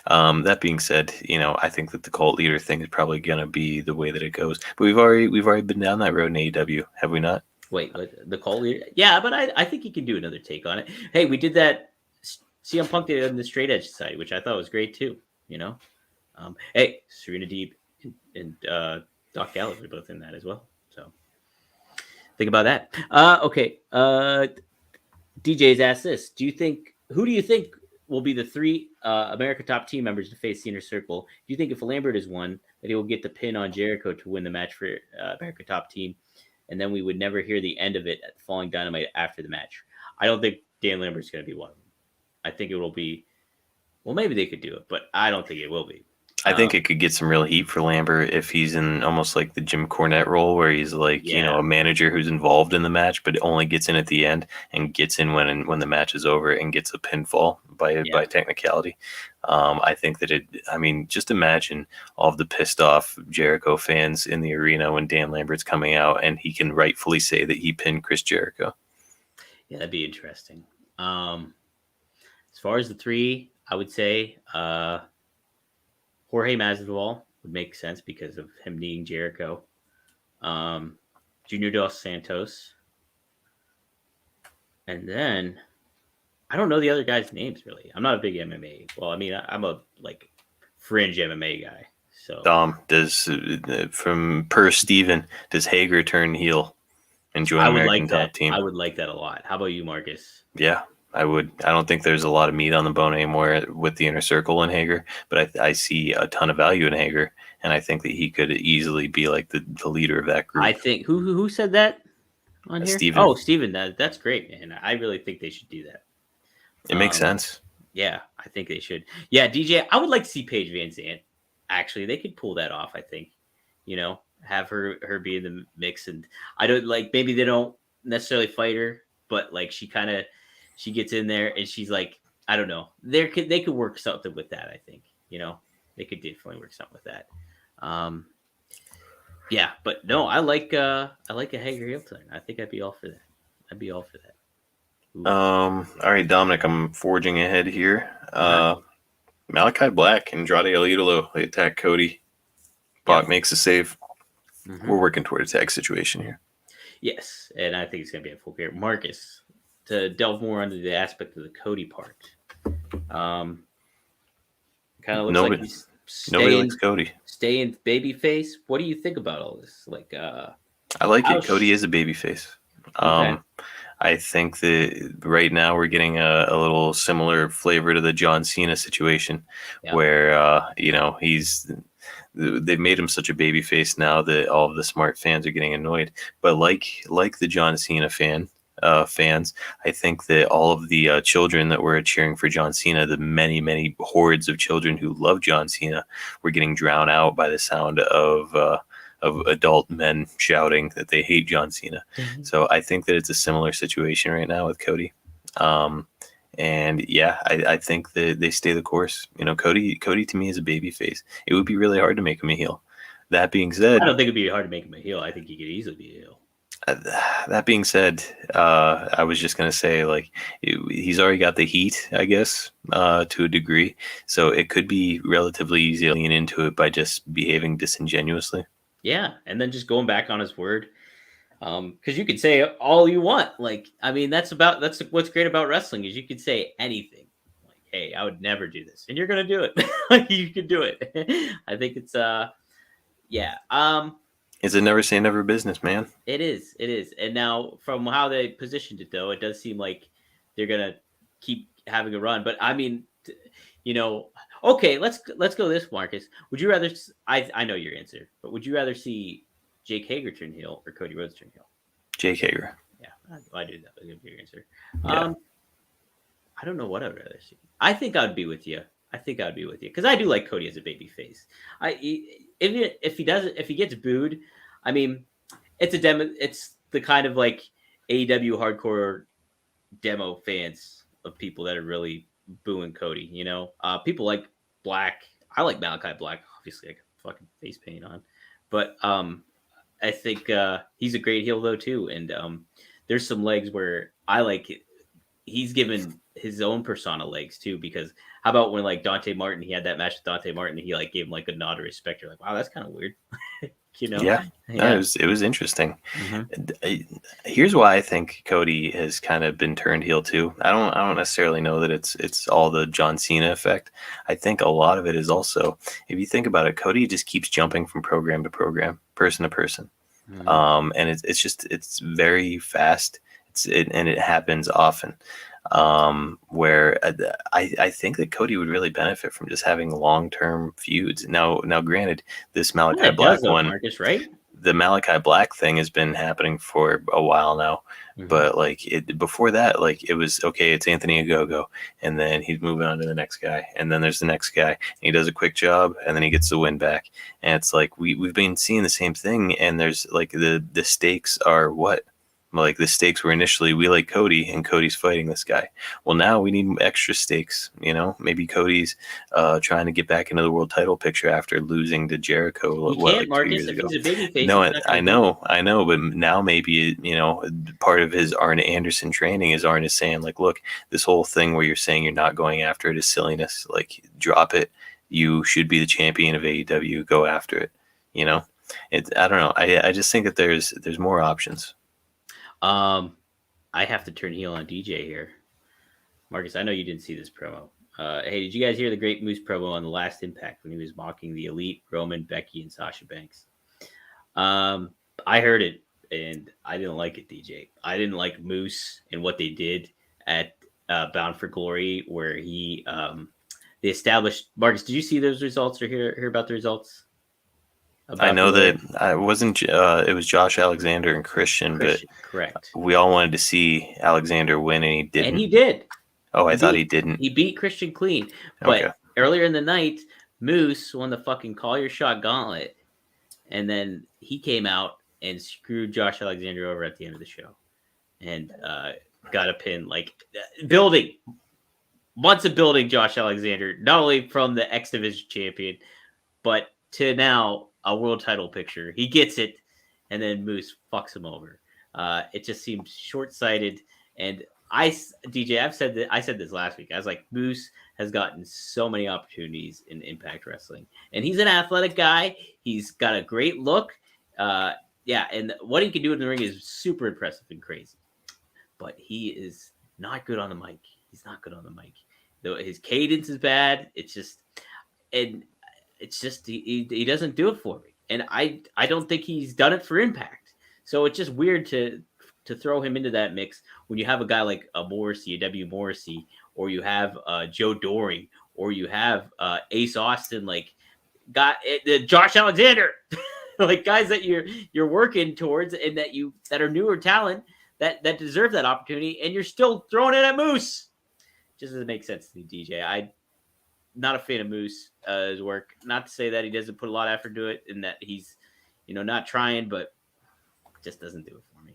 That being said, I think that the cult leader thing is probably gonna be the way that it goes. But we've already been down that road in AEW, have we not? Wait, the cult leader? Yeah, but I think he can do another take on it. Hey, we did that. CM Punk did it in the Straight Edge Society, which I thought was great too. Hey, Serena Deeb and Doc Gallows are both in that as well. So think about that. Okay. DJ's asked this: who do you think will be the three America Top Team members to face the Inner Circle? Do you think if Lambert is one, that he will get the pin on Jericho to win the match for America Top Team, and then we would never hear the end of it at Falling Dynamite after the match? I don't think Dan Lambert's going to be one of them. I think it will be. Well, maybe they could do it, but I don't think it will be. I think it could get some real heat for Lambert if he's in almost like the Jim Cornette role, where he's like, a manager who's involved in the match, but only gets in at the end and gets in when the match is over and gets a pinfall by technicality. I think that just imagine all of the pissed off Jericho fans in the arena when Dan Lambert's coming out and he can rightfully say that he pinned Chris Jericho. Yeah, that'd be interesting. As far as the three, I would say Jorge Masvidal would make sense because of him needing Jericho. Junior Dos Santos. And then I don't know the other guys' names really. I'm not a big MMA. Well, I mean, I'm a fringe MMA guy. So per Steven, does Hager turn heel and join American Top Team? I would like that a lot. How about you, Marcus? Yeah. I would. I don't think there's a lot of meat on the bone anymore with the Inner Circle and Hager, but I see a ton of value in Hager, and I think that he could easily be like the leader of that group. I think who said that on here? Steven. Oh, Steven. That's great, man. I really think they should do that. It makes sense. Yeah, I think they should. Yeah, DJ. I would like to see Paige Van Zandt. Actually, they could pull that off. I think, have her be in the mix, and I don't maybe they don't necessarily fight her, but she gets in there and she's like, I don't know. They could work something with that. I think, they could definitely work something with that. Yeah, but no, I like a Hager heel turn. I think I'd be all for that. Ooh. All right, Dominic, I'm forging ahead here. Malachi Black and Andrade El Idolo, they attack Cody. Pac makes a save. Mm-hmm. We're working toward a tag situation here. Yes, and I think it's going to be a full pair. Marcus, to delve more into the aspect of the Cody part. Kind of looks like he's nobody likes Cody. Staying babyface. What do you think about all this? I like it. Cody is a babyface. Okay. I think that right now we're getting a little similar flavor to the John Cena situation, where they've made him such a babyface now that all of the smart fans are getting annoyed. But like the John Cena fans, I think that all of the children that were cheering for John Cena, the many hordes of children who love John Cena, were getting drowned out by the sound of adult men shouting that they hate John Cena. Mm-hmm. So I think that it's a similar situation right now with Cody. And yeah, I think that they stay the course. Cody to me is a baby face. It would be really hard to make him a heel. That being said, I don't think it'd be hard to make him a heel. I think he could easily be a heel. That being said, I was just going to say, he's already got the heat, I guess, to a degree. So it could be relatively easy to lean into it by just behaving disingenuously. Yeah, and then just going back on his word. Because you could say all you want. That's what's great about wrestling is you could say anything. Hey, I would never do this. And you're going to do it. You could do it. I think it's, yeah. It's a never say never business, man. It is. And now from how they positioned it, though, it does seem like they're going to keep having a run. But I mean, okay, let's go this, Marcus. Would you rather, I know your answer, but would you rather see Jake Hager turn heel or Cody Rhodes turn heel? Jake Hager. Yeah, I do that. That's your answer. Yeah. I don't know what I would rather see. I think I'd be with you. Because I do like Cody as a baby face. If he gets booed, I mean, it's the kind of AEW hardcore demo fans of people that are really booing Cody. People like Black. I like Malachi Black. Obviously, I got fucking face paint on, but I think he's a great heel though too. And there's some legs where I like it. He's given his own persona legs too, because how about when Dante Martin, he had that match with Dante Martin, he gave him a nod of respect. You're like, wow, that's kind of weird. Yeah. No, it was interesting. Here's why I think Cody has kind of been turned heel too. I don't necessarily know that it's all the John Cena effect. I think a lot of it is also, if you think about it, Cody just keeps jumping from program to program, person to person. And it's very fast. And it happens often. Where I think that Cody would really benefit from just having long-term feuds. Now, granted, this Malachi Black one, Marcus, right? The Malachi Black thing has been happening for a while now, but like before that, like it was okay. It's Anthony Ogogo, and then he's moving on to the next guy, and then there's the next guy, and he does a quick job, and then he gets the win back, and it's like we've been seeing the same thing, and there's like the stakes are what. Like the stakes were initially, we like Cody and Cody's fighting this guy. Well, now we need extra stakes. Maybe Cody's trying to get back into the world title picture after losing to Jericho. He can't, Marcus, 2 years ago. He's a babyface. No, I know, but now maybe part of his Arn Anderson training is Arn is saying like, look, this whole thing where you're saying you're not going after it is silliness. Like, drop it. You should be the champion of AEW. Go after it. I don't know. I just think that there's more options. I have to turn heel on DJ here. Marcus, I know you didn't see this promo. Hey, did you guys hear the Great Moose promo on the last Impact when he was mocking the Elite, Roman, Becky, and Sasha Banks? I heard it, and I didn't like it, DJ. I didn't like Moose and what they did at Bound for Glory, where they established. Marcus, did you see those results or hear about the results? I know that I wasn't. It was Josh Alexander and Christian, but correct. We all wanted to see Alexander win, and he didn't. And he did. Oh, I thought he didn't. He beat Christian clean, but earlier in the night, Moose won the fucking Call Your Shot Gauntlet, and then he came out and screwed Josh Alexander over at the end of the show, and got a pin. Like months of building Josh Alexander, not only from the X Division champion, but to now a world title picture. He gets it, and then Moose fucks him over. It just seems short-sighted. And DJ, I said this last week. I was like, Moose has gotten so many opportunities in Impact Wrestling, and he's an athletic guy. He's got a great look. And what he can do in the ring is super impressive and crazy. But he is not good on the mic. He's not good on the mic. Though his cadence is bad. It's just he doesn't do it for me, and I don't think he's done it for Impact. So it's just weird to throw him into that mix when you have a guy like a Morrissey, a W. Morrissey, or you have Joe Doring, or you have Ace Austin, like Josh Alexander, like guys that you're working towards and that are newer talent that deserve that opportunity, and you're still throwing it at Moose. Just doesn't make sense to me, DJ. Not a fan of Moose, his work. Not to say that he doesn't put a lot of effort into it and that he's, not trying, but just doesn't do it for me,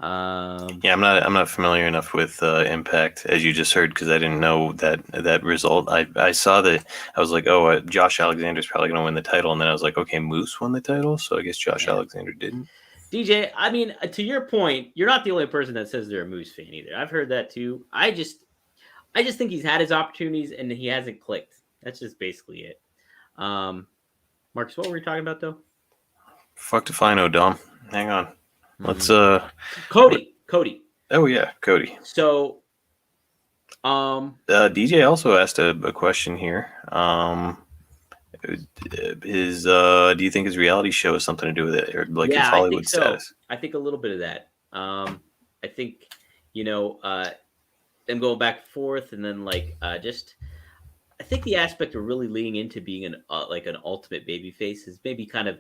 I'm not familiar enough with Impact, as you just heard, because I didn't know that result. I saw that. I was like, oh, Josh Alexander's probably going to win the title, and then I was like, okay, Moose won the title, so I guess Josh Alexander didn't. DJ, I mean, to your point, you're not the only person that says they're a Moose fan either. I've heard that too. I just think he's had his opportunities and he hasn't clicked. That's just basically it. Marcus, what were we talking about though? Fuck if I know, Dom. Hang on. Let's Cody. Oh yeah, Cody. So DJ also asked a question here. Do you think his reality show has something to do with it, or like his Hollywood status? I think a little bit of that. I think them going back and forth, and then I think the aspect of really leaning into being an ultimate babyface has maybe kind of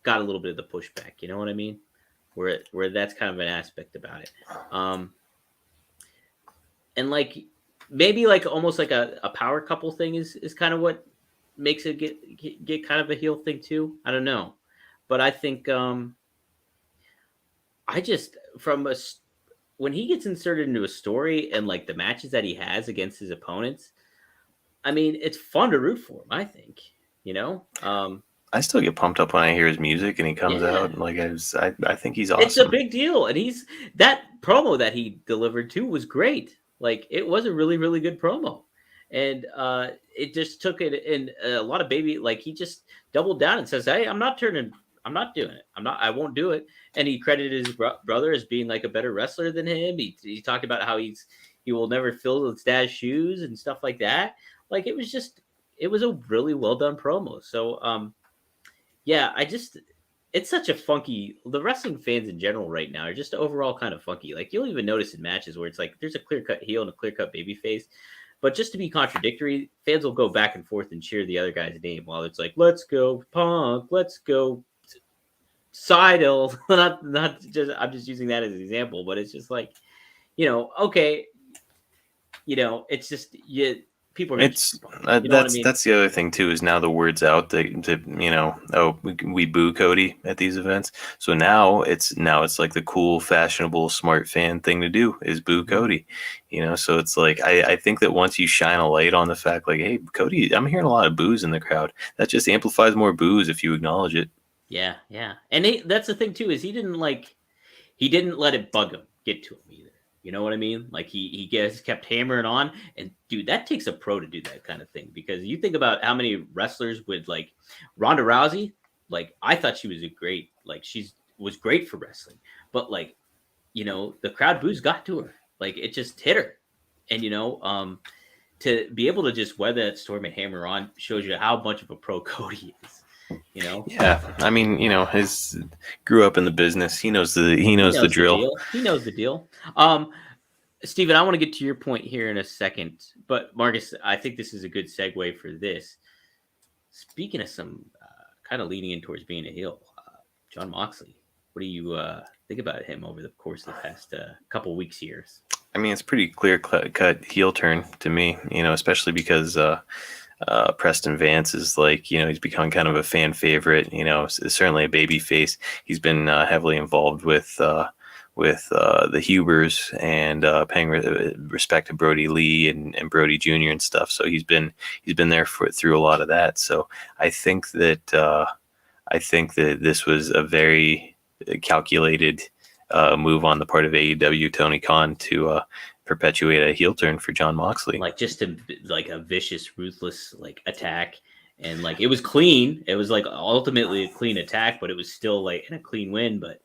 got a little bit of the pushback. You know what I mean? Where that's kind of an aspect about it. And maybe almost like a power couple thing is kind of what makes it get kind of a heel thing too. I don't know, but I think when he gets inserted into a story and the matches that he has against his opponents, I mean, it's fun to root for him, I think, I still get pumped up when I hear his music and he comes out. I think he's awesome. It's a big deal. And that promo that he delivered too was great. It was a really, really good promo. And it just took it in a lot of baby. Like he just doubled down and says, "Hey, I'm not doing it. I won't do it." And he credited his brother as being like a better wrestler than him. He talked about how he will never fill his dad's shoes and stuff like that. Like it was a really well done promo. So yeah, it's such a funky. The wrestling fans in general right now are just overall kind of funky. Like you'll even notice in matches where it's like there's a clear cut heel and a clear cut baby face. But just to be contradictory, fans will go back and forth and cheer the other guy's name while it's like, let's go Punk, let's go Seidel. not just, I'm just using that as an example, but it's just like, okay, it's just people are It's you know what I mean? that's the other thing too, is now the word's out that we boo Cody at these events. So now it's like the cool, fashionable, smart fan thing to do is boo Cody. So it's like I think that once you shine a light on the fact like, hey, Cody, I'm hearing a lot of boos in the crowd, that just amplifies more boos if you acknowledge it. Yeah. And that's the thing too, is he didn't let it bug him, get to him either. You know what I mean? Like he kept hammering on, and dude, that takes a pro to do that kind of thing, because you think about how many wrestlers would like Ronda Rousey. Like I thought she was was great for wrestling, but like, the crowd boos got to her. Like it just hit her, and to be able to just weather that storm and hammer on shows you how much of a pro Cody is. Yeah, I mean, his grew up in the business. He knows the drill. He knows the deal. Steven, I want to get to your point here in a second, but Marcus, I think this is a good segue for this. Speaking of some kind of leaning in towards being a heel, Jon Moxley, what do you think about him over the course of the past couple weeks here? I mean, it's pretty clear cut heel turn to me, especially because Preston Vance is like, he's become kind of a fan favorite, certainly a baby face. He's been heavily involved with the Hubers and paying respect to Brody Lee and Brody Jr. and stuff. So he's been there through a lot of that. So I think that this was a very calculated move on the part of AEW Tony Khan to perpetuate a heel turn for Jon Moxley, like just a vicious, ruthless attack, and like it was clean. It was like ultimately a clean attack, but it was still like in a clean win. But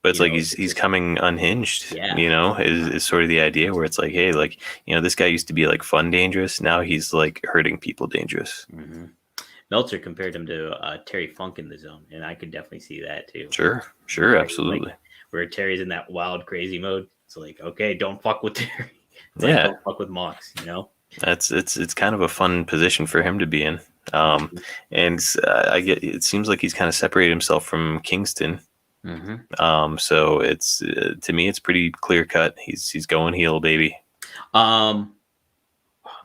it's like he's coming unhinged. Yeah. Is sort of the idea where it's like, hey, like this guy used to be like fun dangerous. Now he's like hurting people dangerous. Mm-hmm. Meltzer compared him to Terry Funk in the Zone, and I could definitely see that too. Sure, absolutely. Where Terry's in that wild, crazy mode. It's like, okay, don't fuck with Terry. Don't fuck with Mox, It's kind of a fun position for him to be in. And it seems like he's kind of separated himself from Kingston. Mm-hmm. So it's to me, it's pretty clear cut. He's going heel, baby. Oh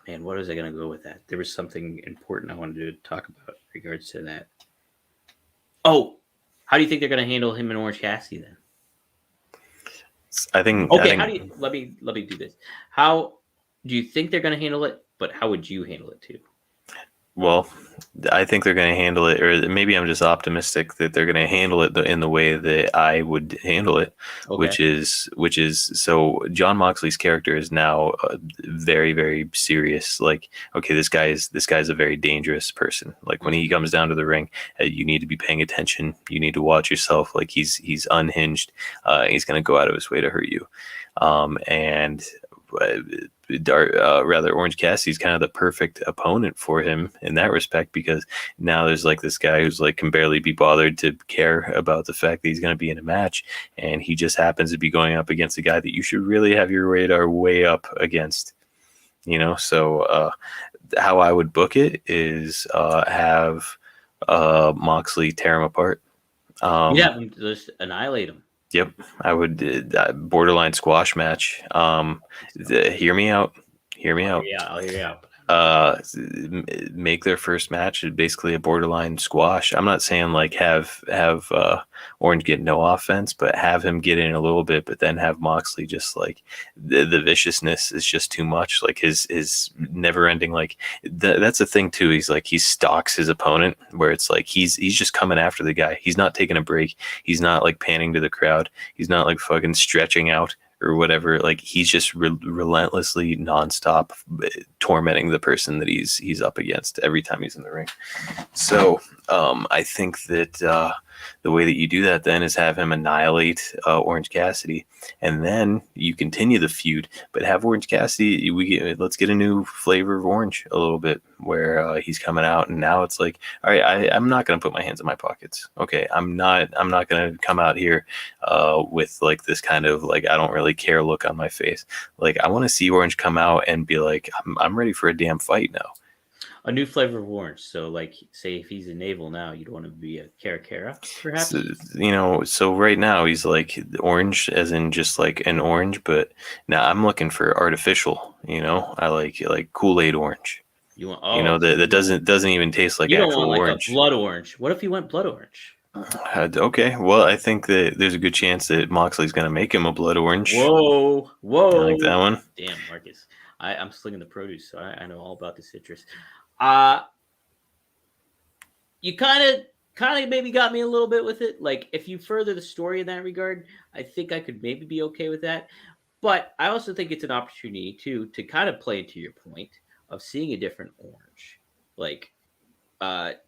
man, what was I gonna go with that? There was something important I wanted to talk about in regards to that. Oh, how do you think they're gonna handle him and Orange Cassidy then? I think. Okay, let me do this. How do you think they're going to handle it? But how would you handle it too? Well, I think they're going to handle it, or maybe I'm just optimistic that they're going to handle it in the way that I would handle it, which is so Jon Moxley's character is now very, very serious. Like, okay, this guy's a very dangerous person. Like when he comes down to the ring, you need to be paying attention. You need to watch yourself. Like he's unhinged. He's going to go out of his way to hurt you. Orange Cassidy's kind of the perfect opponent for him in that respect, because now there's like this guy who's like can barely be bothered to care about the fact that he's going to be in a match, and he just happens to be going up against a guy that you should really have your radar way up against. So how I would book it is have Moxley tear him apart. Just annihilate him. Yep, I would borderline squash match. Hear me out. Yeah, I'll hear you out. Make their first match basically a borderline squash. I'm not saying like have Orange get no offense, but have him get in a little bit, but then have Moxley just like the viciousness is just too much. Like his never ending, like that's the thing too. He's like, he stalks his opponent where it's like, he's just coming after the guy. He's not taking a break. He's not like panning to the crowd. He's not like fucking stretching out or whatever. Like he's just relentlessly nonstop tormenting the person that he's up against every time he's in the ring. So I think that the way that you do that then is have him annihilate Orange Cassidy, and then you continue the feud, but have Orange Cassidy. Let's get a new flavor of Orange a little bit, where he's coming out, and now it's like, all right, I'm not going to put my hands in my pockets. Okay, I'm not going to come out here with like this kind of like I don't really care look on my face. Like I want to see Orange come out and be like, I'm ready for a damn fight now. A new flavor of orange. So, like, say if he's a navel now, you'd want to be a Cara, perhaps? So, so right now he's like orange, as in just like an orange. But now I'm looking for artificial. I like Kool-Aid orange. You want, that doesn't even taste like actual orange. You don't want orange. A blood orange. What if he went blood orange? Okay, well, I think that there's a good chance that Moxley's going to make him a blood orange. Whoa. I like that one. Damn, Marcus. I'm slinging the produce, so I know all about the citrus. You kind of maybe got me a little bit with it. Like if you further the story in that regard, I think I could maybe be okay with that. But I also think it's an opportunity to kind of play into your point of seeing a different orange. Like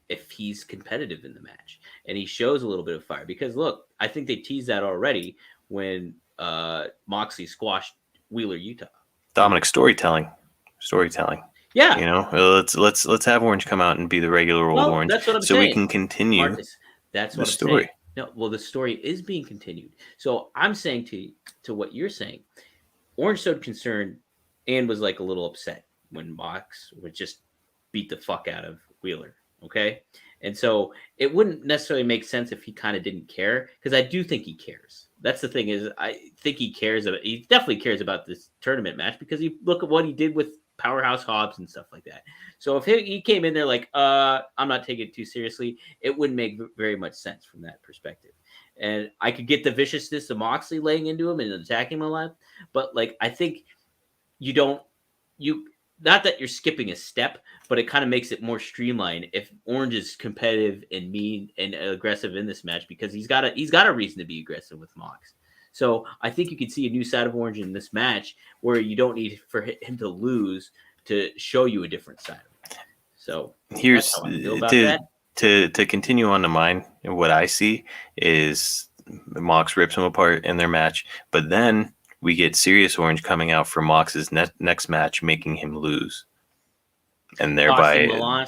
if he's competitive in the match and he shows a little bit of fire, because look, I think they teased that already when Moxley squashed Wheeler Utah. Dominic storytelling. Yeah, let's have Orange come out and be the regular old Orange, that's what I'm so saying. We can continue. Marcus, that's what the I'm story. Saying. No, well, the story is being continued. So I'm saying to what you're saying, Orange showed concern and was like a little upset when Mox would just beat the fuck out of Wheeler. Okay, and so it wouldn't necessarily make sense if he kind of didn't care, because I do think he cares. That's the thing, is I think he cares about. He definitely cares about this tournament match, because you look at what he did with Powerhouse Hobbs and stuff like that. So if he came in there like, I'm not taking it too seriously, it wouldn't make very much sense from that perspective. And I could get the viciousness of Moxley laying into him and attacking him a lot, but like I think not that you're skipping a step, but it kind of makes it more streamlined if Orange is competitive and mean and aggressive in this match, because he's got a reason to be aggressive with Mox. So I think you could see a new side of Orange in this match where you don't need for him to lose to show you a different side of it. So here's to continue on to mine. What I see is Mox rips him apart in their match, but then we get Serious Orange coming out for Mox's next match, making him lose, and thereby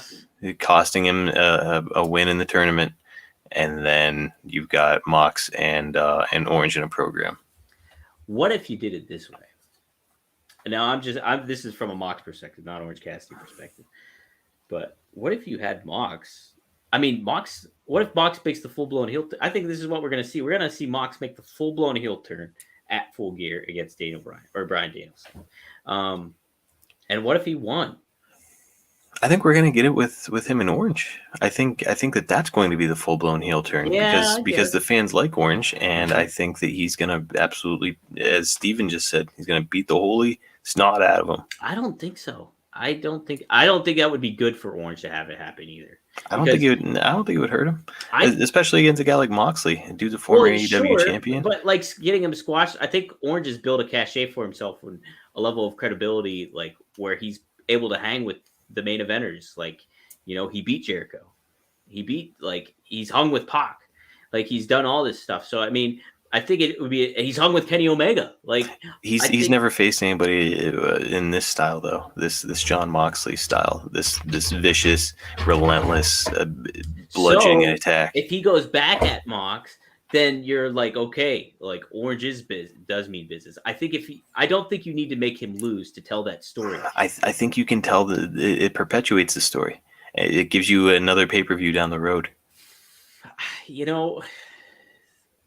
costing him a win in the tournament. And then you've got Mox and Orange in a program. What if you did it this way? And now this is from a Mox perspective, not Orange Cassidy perspective. But what if you had Mox? I mean, Mox. What if Mox makes the full blown heel? I think this is what we're going to see. We're going to see Mox make the full blown heel turn at Full Gear against Bryan Danielson. And what if he won? I think we're going to get it with him in Orange. I think that's going to be the full blown heel turn, because the fans like Orange, and I think that he's going to absolutely, as Steven just said, he's going to beat the holy snot out of him. I don't think so. I don't think that would be good for Orange to have it happen either. I don't think it would hurt him, especially against a guy like Moxley. Dude's a former AEW champion. But like getting him squashed, I think Orange has built a cachet for himself and a level of credibility, like where he's able to hang with the main eventers. Like, he beat Jericho. He's hung with Pac. Like, he's done all this stuff. So, I mean, I think it would be, he's hung with Kenny Omega. Like, he's never faced anybody in this style, though. This John Moxley style, this vicious, relentless, bludgeoning attack. If he goes back at Mox, then you're like, okay, like Orange does mean business. I don't think you need to make him lose to tell that story. I think you can tell that it perpetuates the story. It gives you another pay-per-view down the road.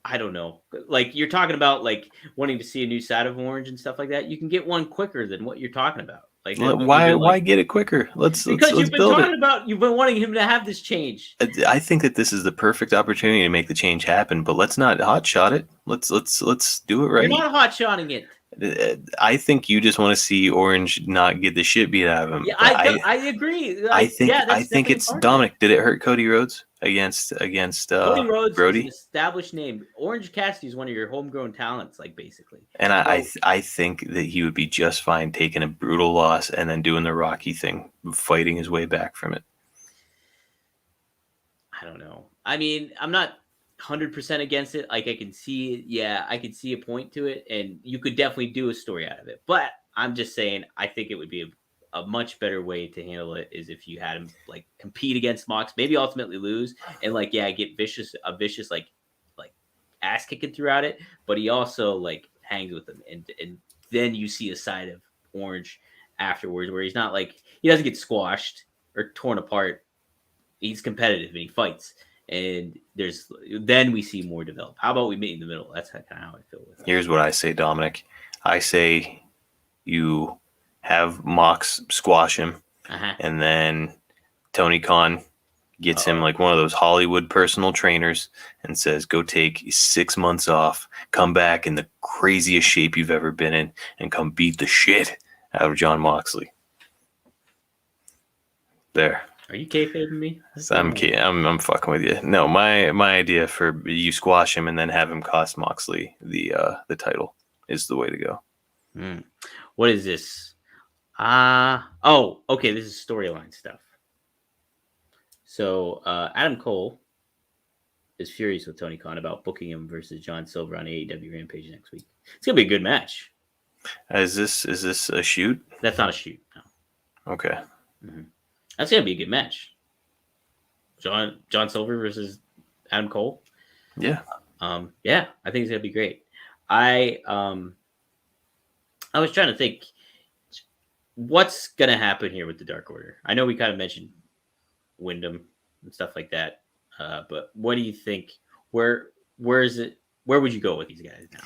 I don't know. Like, you're talking about like wanting to see a new side of Orange and stuff like that. You can get one quicker than what you're talking about. Like, why get it quicker? Because you've been wanting him to have this change. I think that this is the perfect opportunity to make the change happen, but let's not hotshot it. Let's do it right. You're not hotshotting it. I think you just want to see Orange not get the shit beat out of him. Yeah, I agree. I think it's Dominic. Did it hurt Cody Rhodes? against Cody Rhodes is Brody. an established name. Orange Cassidy is one of your homegrown talents, like basically. And I think that he would be just fine taking a brutal loss and then doing the Rocky thing, fighting his way back from it. I don't know. I mean, I'm not 100% against it. Like I can see, I can see a point to it, and you could definitely do a story out of it. But I'm just saying, I think it would be a much better way to handle it is if you had him like compete against Mox, maybe ultimately lose, and like get a vicious like ass kicking throughout it. But he also like hangs with him, and then you see a side of Orange afterwards where he's not like he doesn't get squashed or torn apart. He's competitive and he fights. And then we see more develop. How about we meet in the middle? That's kind of how I feel with it. Here's what I say, Dominic. I say you have Mox squash him, and then Tony Khan gets him like one of those Hollywood personal trainers and says, go take 6 months off, come back in the craziest shape you've ever been in, and come beat the shit out of Jon Moxley. There. Are you kayfabing me? I'm fucking with you. No, my idea for you squash him and then have him cost Moxley the title is the way to go. What is this? Okay. This is storyline stuff. So Adam Cole is furious with Tony Khan about booking him versus John Silver on AEW Rampage next week. It's gonna be a good match. Is this a shoot? That's not a shoot. No. Okay. Mm-hmm. That's gonna be a good match. John Silver versus Adam Cole. Yeah. I think it's gonna be great. I was trying to think what's gonna happen here with the Dark Order. I know we kind of mentioned Wyndham and stuff like that, but what do you think? Where is it? Where would you go with these guys now?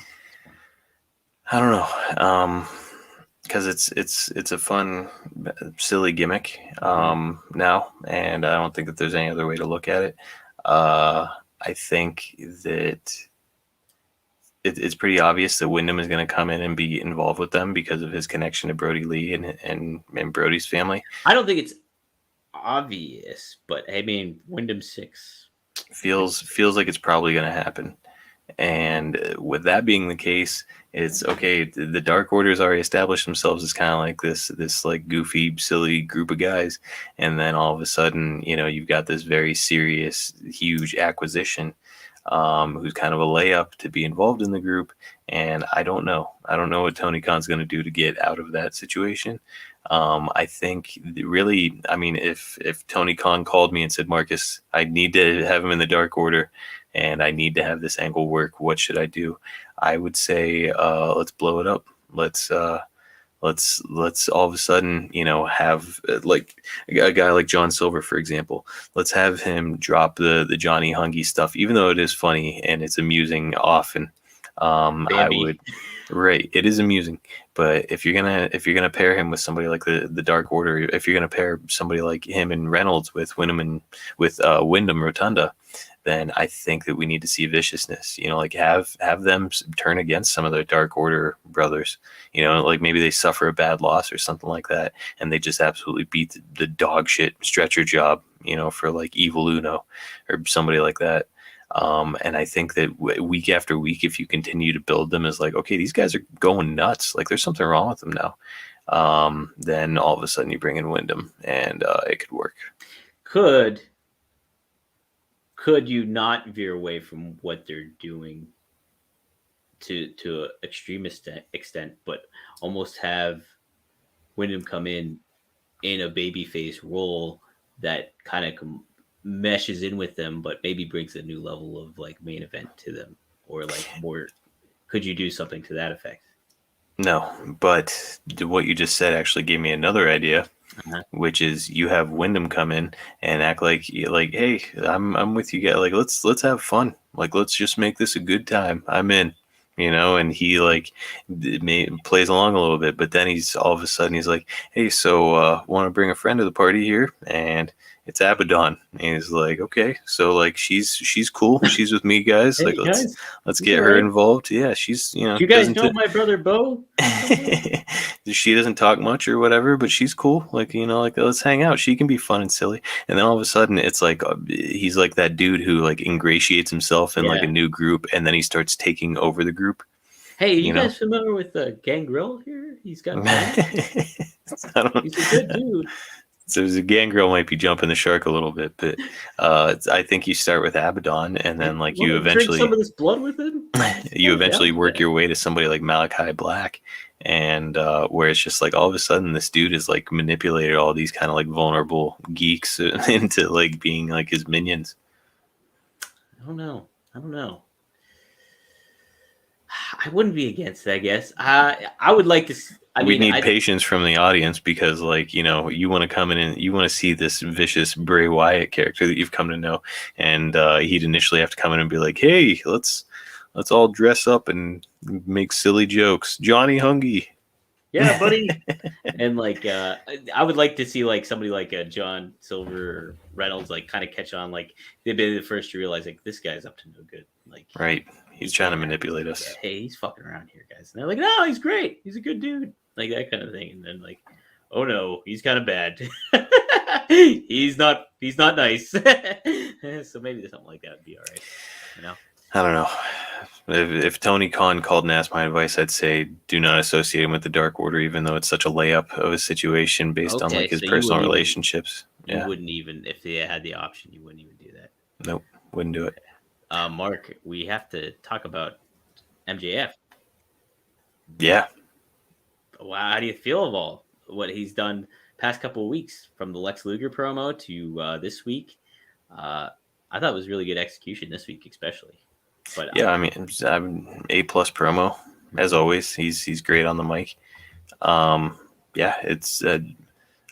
I don't know. Because it's a fun, silly gimmick now, and I don't think that there's any other way to look at it. I think that it's pretty obvious that Wyndham is going to come in and be involved with them because of his connection to Brody Lee and Brody's family. I don't think it's obvious, but I mean, Wyndham 6 feels like it's probably going to happen. And with that being the case, it's okay. The Dark Order's already established themselves as kind of like this like goofy, silly group of guys, and then all of a sudden, you've got this very serious, huge acquisition, who's kind of a layup to be involved in the group. And I don't know what Tony Khan's going to do to get out of that situation. I think really, I mean, if Tony Khan called me and said, Marcus, I need to have him in the Dark Order, and I need to have this angle work, what should I do? I would say, let's blow it up. Let's all of a sudden, have like a guy like John Silver, for example. Let's have him drop the Johnny Hungy stuff, even though it is funny and it's amusing often. I would, right. It is amusing, but if you're gonna pair him with somebody like the Dark Order, if you're gonna pair somebody like him and Reynolds with Wyndham Rotunda, then I think that we need to see viciousness. Like have them turn against some of the Dark Order brothers. Like maybe they suffer a bad loss or something like that, and they just absolutely beat the dog shit stretcher job. For like Evil Uno or somebody like that. And I think that week after week, if you continue to build them as like, okay, these guys are going nuts, like there's something wrong with them now, then all of a sudden you bring in Wyndham and it could work. Could you not veer away from what they're doing to an extreme extent, but almost have Wyndham come in a babyface role that kind of meshes in with them, but maybe brings a new level of like main event to them, or like more? Could you do something to that effect? No, but what you just said actually gave me another idea, which is you have Wyndham come in and act like, hey, I'm with you guys. Like let's have fun. Like let's just make this a good time. I'm in, and he like plays along a little bit, but then he's all of a sudden he's like, hey, so want to bring a friend to the party here, and it's Abaddon. And he's like, okay, so like she's cool. She's with me, guys. Hey, like let's get right. her involved. Yeah, she's You guys know my brother Bo? she doesn't talk much or whatever, but she's cool. Like, like let's hang out. She can be fun and silly. And then all of a sudden, it's like he's like that dude who like ingratiates himself in like a Yeah. new group, and then he starts taking over the group. Hey, You you know, guys familiar with Gangrel here? He's got I don't. he's a good dude. So the Gangrel might be jumping the shark a little bit, but I think you start with Abaddon, and then like you Drink some eventually of this blood with him. work your way to somebody like Malachi Black, and where it's just like all of a sudden this dude is like manipulated all these kind of like vulnerable geeks into like being like his minions. I don't know. I wouldn't be against it, I guess. I would like to. We need patience from the audience because, like, you want to come in and you want to see this vicious Bray Wyatt character that you've come to know, and he'd initially have to come in and be like, "Hey, let's all dress up and make silly jokes, Johnny Hungy." Yeah, buddy. And like, I would like to see like somebody like John Silver or Reynolds like kind of catch on. Like they'd be the first to realize like this guy's up to no good. Like, right, he's trying to manipulate us. Yeah, hey, he's fucking around here, guys. And they're like, no, he's great. He's a good dude. Like that kind of thing. And then like, oh no, he's kind of bad. he's not nice. So maybe something like that would be all right. I don't know. If Tony Khan called and asked my advice, I'd say do not associate him with the Dark Order, even though it's such a layup of a situation based on like his personal relationships. You wouldn't even, if they had the option, you wouldn't even do that. Nope, wouldn't do it. Mark, we have to talk about MJF. Yeah. Wow, how do you feel about what he's done past couple of weeks, from the Lex Luger promo to this week? I thought it was really good execution this week, especially. But yeah, I mean, A+ promo as always. He's great on the mic. Yeah, it's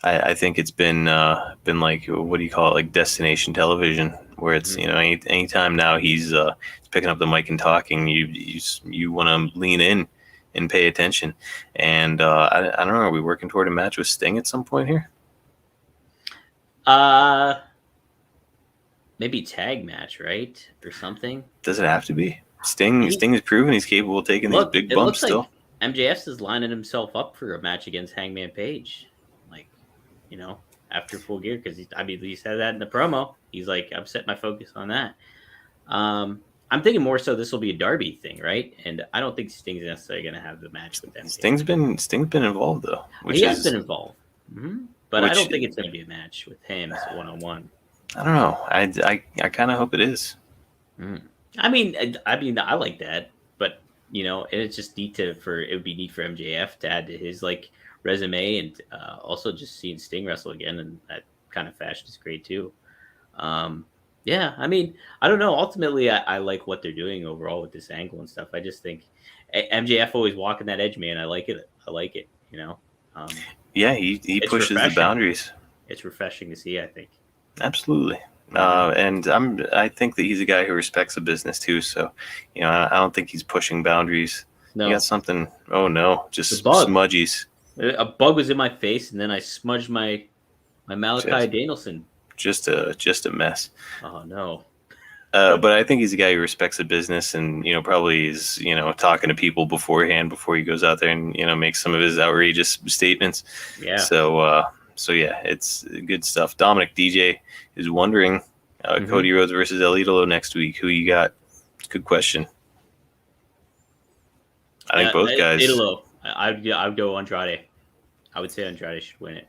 I think it's been like, what do you call it, like destination television, where it's anytime now he's picking up the mic and talking, you want to lean in and pay attention. And I don't know, are we working toward a match with Sting at some point here? Maybe tag match, right? Or something. Does it have to be? Sting has proven he's capable of taking these big bumps still. Like MJF is lining himself up for a match against Hangman Page. Like, after Full Gear, because he said that in the promo. He's like, I'm setting my focus on that. I'm thinking more so this will be a Darby thing, right? And I don't think Sting's necessarily going to have the match with them. Sting's been involved though. He has been involved, but I don't think it's going to be a match with him as one-on-one. I don't know. I kind of hope it is. I mean, I like that, but it's just it would be neat for MJF to add to his like resume, and also just seeing Sting wrestle again in that kind of fashion is great too. Yeah, I mean, I don't know. Ultimately, I like what they're doing overall with this angle and stuff. I just think MJF always walking that edge, man. I like it. Yeah, he pushes the boundaries. It's refreshing to see, I think. Absolutely. And I think that he's a guy who respects the business too. So, I don't think he's pushing boundaries. No. You got something. Oh no, just smudgies. A bug was in my face, and then I smudged my Malachi Danielson. Just a mess. Oh no. But I think he's a guy who respects the business, and probably is talking to people beforehand before he goes out there and makes some of his outrageous statements. Yeah. So yeah, it's good stuff. Dominic DJ is wondering, Cody Rhodes versus El Idolo next week. Who you got? Good question. I think both guys. Idolo. I'd go Andrade. I would say Andrade should win it.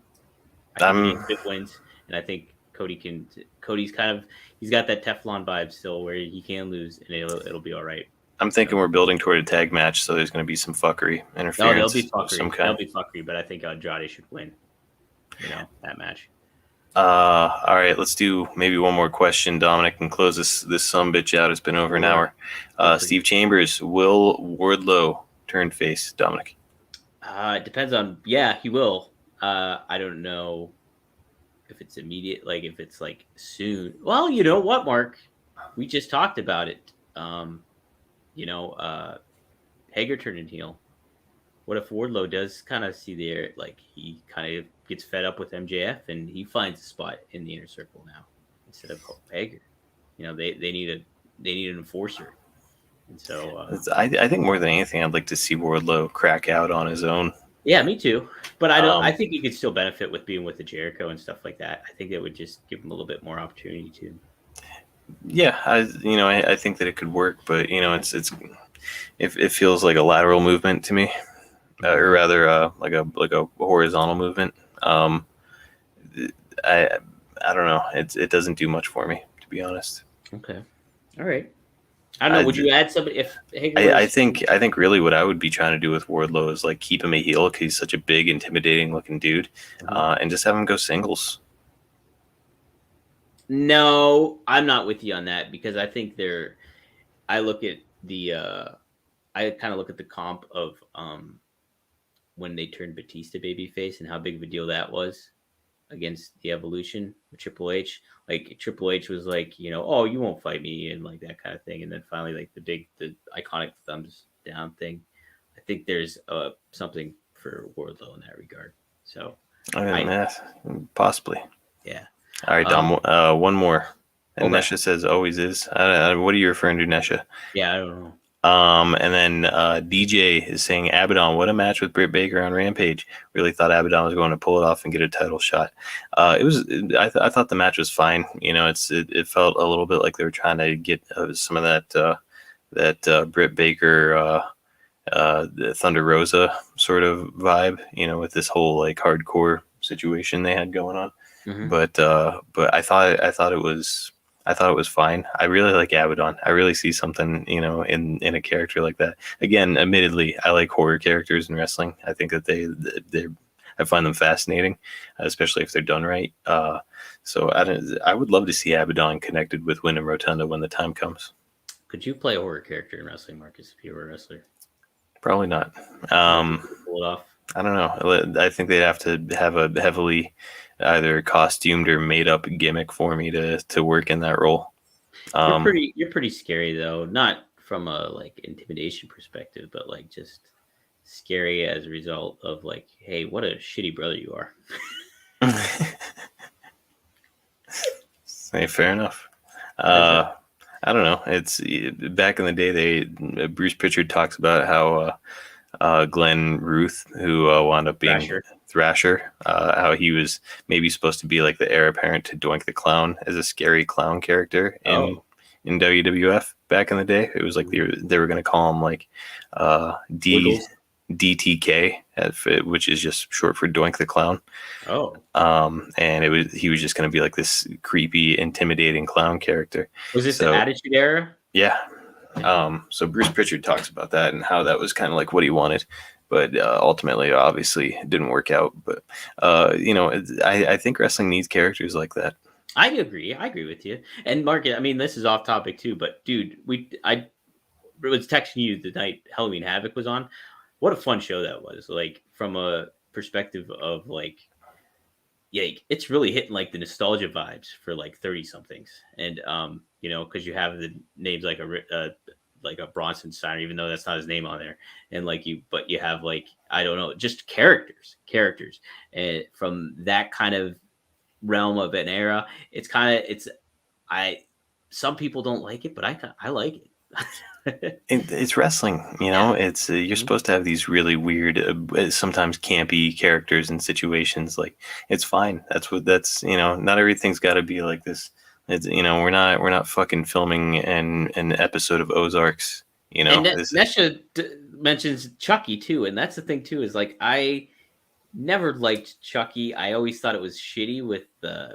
I think Big wins, and I think Cody's kind of, he's got that Teflon vibe still where he can lose, and it'll be all right. I'm thinking we're building toward a tag match, so there's going to be some fuckery, interference. No, there'll be fuckery, but I think Andrade should win. That match. All right, let's do maybe one more question, Dominic, and close this sumbitch out. It's been over an hour. Steve Chambers, will Wardlow turn face, Dominic? It depends on. Yeah, he will. I don't know if it's immediate, like if it's like soon. Well, you know what, Mark? We just talked about it. Hager turning heel. What if Wardlow does kind of see the air, like he kind of gets fed up with MJF and he finds a spot in the inner circle now instead of Hager? They need an enforcer. And so I think more than anything, I'd like to see Wardlow crack out on his own Yeah, me too. But I don't. I Um, think he could still benefit with being with the Jericho and stuff like that. I think it would just give him a little bit more opportunity too. yeah, I think that it could work, but it feels like a lateral movement to me, or rather, like a horizontal movement. I I don't know. It doesn't do much for me, to be honest. Okay. All right. I don't know. I, Would you add somebody if Hager was? I think really what I would be trying to do with Wardlow is like keep him a heel because he's such a big, intimidating looking dude, Mhm. and just have him go singles. No, I'm not with you on that because I think they're. I look at the. I kind of look at the comp of when they turned Batista babyface and how big of a deal that was against the Evolution with Triple H. Like Triple H was like, oh, you won't fight me and like that kind of thing. And then finally, like the iconic thumbs down thing. I think there's something for Wardlow in that regard. So Yeah, possibly. yeah. All right, Dom. One more. And Okay. Nesha says always is. What are you referring to, Nesha? Yeah, I don't know. And then DJ is saying Abaddon, what a match with Britt Baker on Rampage. Really thought Abaddon was going to pull it off and get a title shot. I thought the match was fine. It felt a little bit like they were trying to get some of that Britt Baker, the Thunder Rosa sort of vibe, with this whole like hardcore situation they had going on. Mm-hmm. But I thought it was fine. I really like Abaddon. I really see something, in a character like that. Again, admittedly, I like horror characters in wrestling. I think that I find them fascinating, especially if they're done right. So I would love to see Abaddon connected with Wyndham Rotunda when the time comes. Could you play a horror character in wrestling, Marcus, if you were a wrestler? Probably not. Pull it off. I don't know. I think they'd have to have a heavily either costumed or made up gimmick for me to work in that role. You're pretty scary though, not from a like intimidation perspective, but like just scary as a result of like, hey, what a shitty brother you are. Hey, fair enough. I don't know. It's back in the day. Bruce Pritchard talks about how Glenn Ruth, who wound up being Thrasher, how he was maybe supposed to be like the heir apparent to Doink the Clown as a scary clown character in WWF back in the day. It was like they were going to call him like DTK, which is just short for Doink the Clown. Oh. And he was just going to be like this creepy, intimidating clown character. Was this the Attitude Era? Yeah. So Bruce Pritchard talks about that and how that was kind of like what he wanted, but ultimately, obviously, it didn't work out. But I think wrestling needs characters like that. I agree. I agree with you. And Mark, I mean, this is off topic too, but dude, I was texting you the night Halloween Havoc was on. What a fun show that was! Like from a perspective of like, yeah, it's really hitting like the nostalgia vibes for like 30 somethings, and because you have the names like a Bronson Steiner, even though that's not his name on there, and but you have like I don't know, just characters, and from that kind of realm of an era, some people don't like it, but I like it. It's wrestling, it's you're supposed to have these really weird, sometimes campy characters and situations. Like it's fine. That's not everything's got to be like this. It's we're not fucking filming an episode of Ozarks. And Nesha mentions Chucky too, and that's the thing too is like I never liked Chucky. I always thought it was shitty with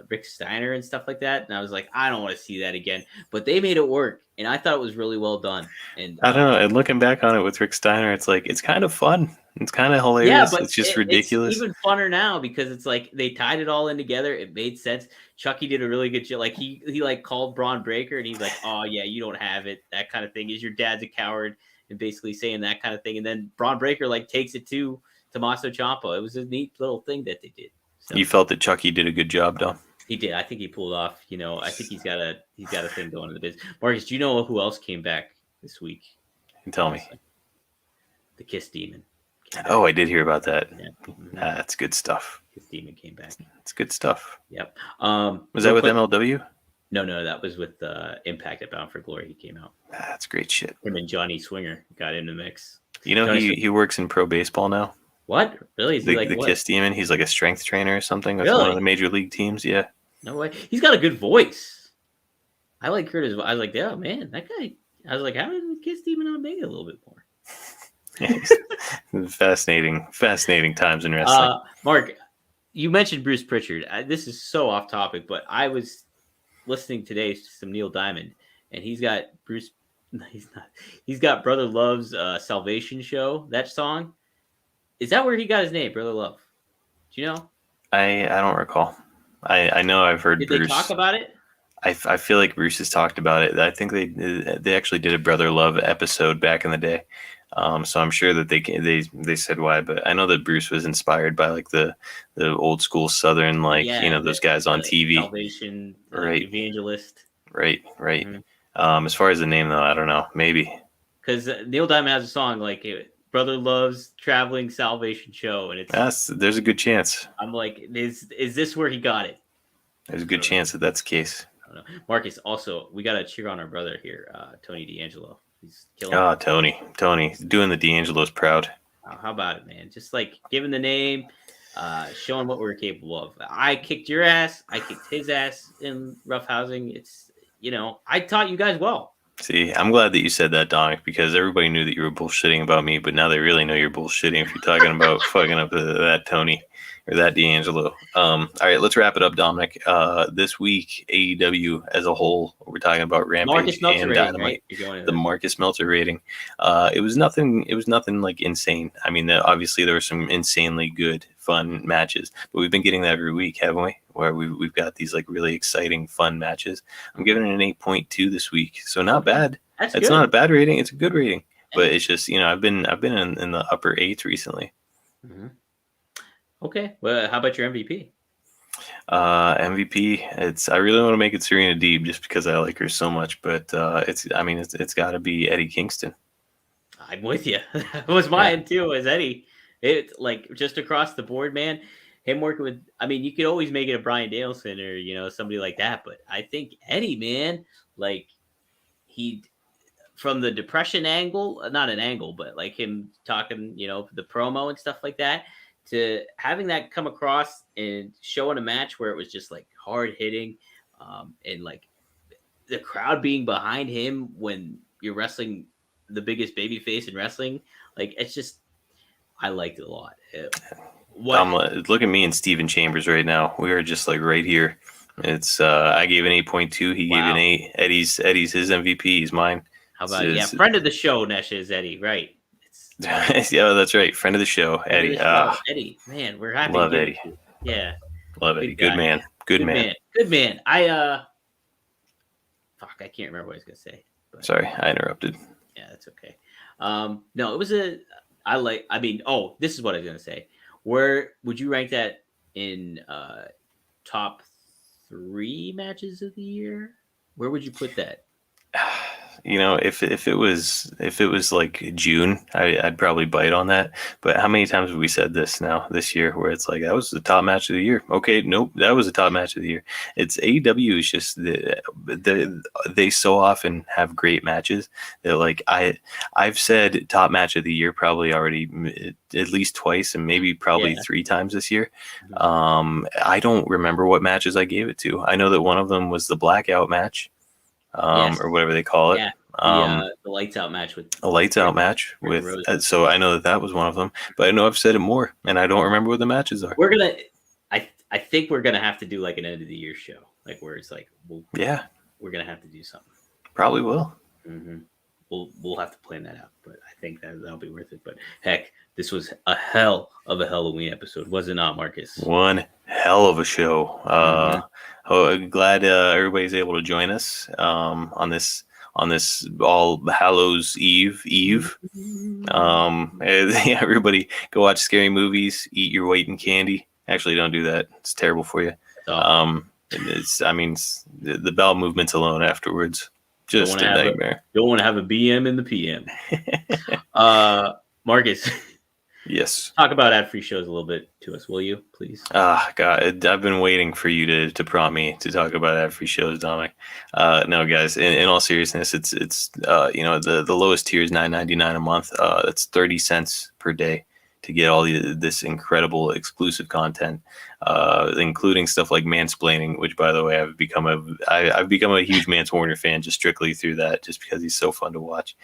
Rick Steiner and stuff like that. And I was like, I don't want to see that again. But they made it work. And I thought it was really well done. And I don't know. And looking back on it with Rick Steiner, it's like, it's kind of fun. It's kind of hilarious. Yeah, but it's just ridiculous. It's even funner now because it's like they tied it all in together. It made sense. Chucky did a really good job. Like he like called Braun Breaker and he's like, oh yeah, you don't have it. That kind of thing. Is your dad's a coward? And basically saying that kind of thing. And then Braun Breaker like takes it to Tommaso Ciampa. It was a neat little thing that they did. So, you felt that Chucky did a good job, Dom? He did. I think he pulled off. I think he's got a thing going in the business. Marcus, do you know who else came back this week? Tell me. The Kiss Demon. Oh, I did hear about that. Yeah. That's good stuff. Kiss Demon came back. It's good stuff. Yep. Was that with MLW? No, that was with Impact at Bound for Glory. He came out. That's great shit. Him and Johnny Swinger got in the mix. He works in pro baseball now. What? Really? Is he like The what? Kiss Demon. He's like a strength trainer or something with one of Really? the major league teams. Yeah. No way. He's got a good voice. I like Curtis. I was like, yeah, man, that guy. I was like, how did the Kiss Demon not make it a little bit more? Fascinating times in wrestling. Mark, you mentioned Bruce Pritchard. This is so off topic, but I was listening today to some Neil Diamond, and he's got Bruce. He's not. He's got Brother Love's Salvation Show. That song. Is that where he got his name, Brother Love? Do you know? I don't recall. I know I've heard Did Bruce. they talk about it? I feel like Bruce has talked about it. I think they actually did a Brother Love episode back in the day. So I'm sure that they said why, but I know that Bruce was inspired by like the old school Southern, like, those guys on TV. Salvation, right? Evangelist. Right. Mm-hmm. As far as the name though, I don't know. Maybe because Neil Diamond has a song like Brother Love's Traveling Salvation Show, and there's a good chance. I'm like, is this where he got it? There's a good chance that that's the case. I don't know. Marcus, also, we got to cheer on our brother here, Tony DeAngelo. He's killing it. Tony, doing the DeAngelos proud. How about it, man? Just like giving the name, showing what we're capable of. I kicked your ass. I kicked his ass in rough housing. It's, I taught you guys well. See, I'm glad that you said that, Dominic, because everybody knew that you were bullshitting about me, but now they really know you're bullshitting if you're talking about fucking up that Tony or that DeAngelo. All right, let's wrap it up, Dominic. This week, AEW as a whole, we're talking about Rampage and Dynamite. Right? The Marcus Meltzer rating. It was nothing like insane. I mean, obviously there were some insanely good, fun matches, but we've been getting that every week, haven't we? Where we've got these like really exciting, fun matches. I'm giving it an 8.2 this week, so not bad. It's not a bad rating. It's a good rating, but it's just I've been in the upper 8s recently. Mm-hmm. Okay, well, how about your MVP? MVP, I really want to make it Serena Deeb just because I like her so much, but it's got to be Eddie Kingston. I'm with you. It was mine too, as Eddie. It's like just across the board, man. Him working with, you could always make it a Bryan Danielson or somebody like that, but I think Eddie, man, like he from the depression angle, not an angle, but like him talking, the promo and stuff like that, to having that come across and showing a match where it was just like hard hitting, and like the crowd being behind him when you're wrestling the biggest baby face in wrestling, like it's just, I liked it a lot. Look at me and Steven Chambers right now. We are just like right here. It's I gave an 8.2. He gave an 8. Eddie's his MVP. He's mine. How about friend of the show, Nesha is Eddie, right? Yeah, that's right. Friend of the show, Eddie. Eddie, man, we're happy. Love Eddie. Yeah, love Eddie. Good man. Good man. Good man. I can't remember what I was gonna say. But, sorry, I interrupted. Yeah, that's okay. No, it was this is what I was gonna say. Where would you rank that in top 3 matches of the year? Where would you put that? If it was like June, I'd probably bite on that. But how many times have we said this year where it's like that was the top match of the year? Okay, nope, that was the top match of the year. It's AEW is just they so often have great matches that like I've said top match of the year probably already at least twice and maybe probably 3 times this year. I don't remember what matches I gave it to. I know that one of them was the blackout match. Or whatever they call it. The lights out match with so I know that was one of them, but I know I've said it more and I don't remember what the matches are. I think we're gonna have to do like an end of the year show, like where it's like we're gonna have to do something. Probably will. Mm-hmm. We'll have to plan that out, but I think that'll be worth it. But heck, this was a hell of a Halloween episode, was it not, Marcus? One hell of a show. Glad everybody's able to join us on this All Hallows Eve. Everybody go watch scary movies, eat your weight in candy. Actually, don't do that. It's terrible for you. The bowel movements alone afterwards, just a nightmare. Don't want to have a BM in the PM. Marcus. Yes. Talk about ad-free shows a little bit to us, will you, please? God, I've been waiting for you to prompt me to talk about ad-free shows, Dominic. No, guys, in all seriousness, it's the lowest tier is $9.99 a month. That's 30 cents per day. to get all this incredible exclusive content, including stuff like mansplaining, which, by the way, I've become a huge Mance Warner fan just strictly through that, just because he's so fun to watch.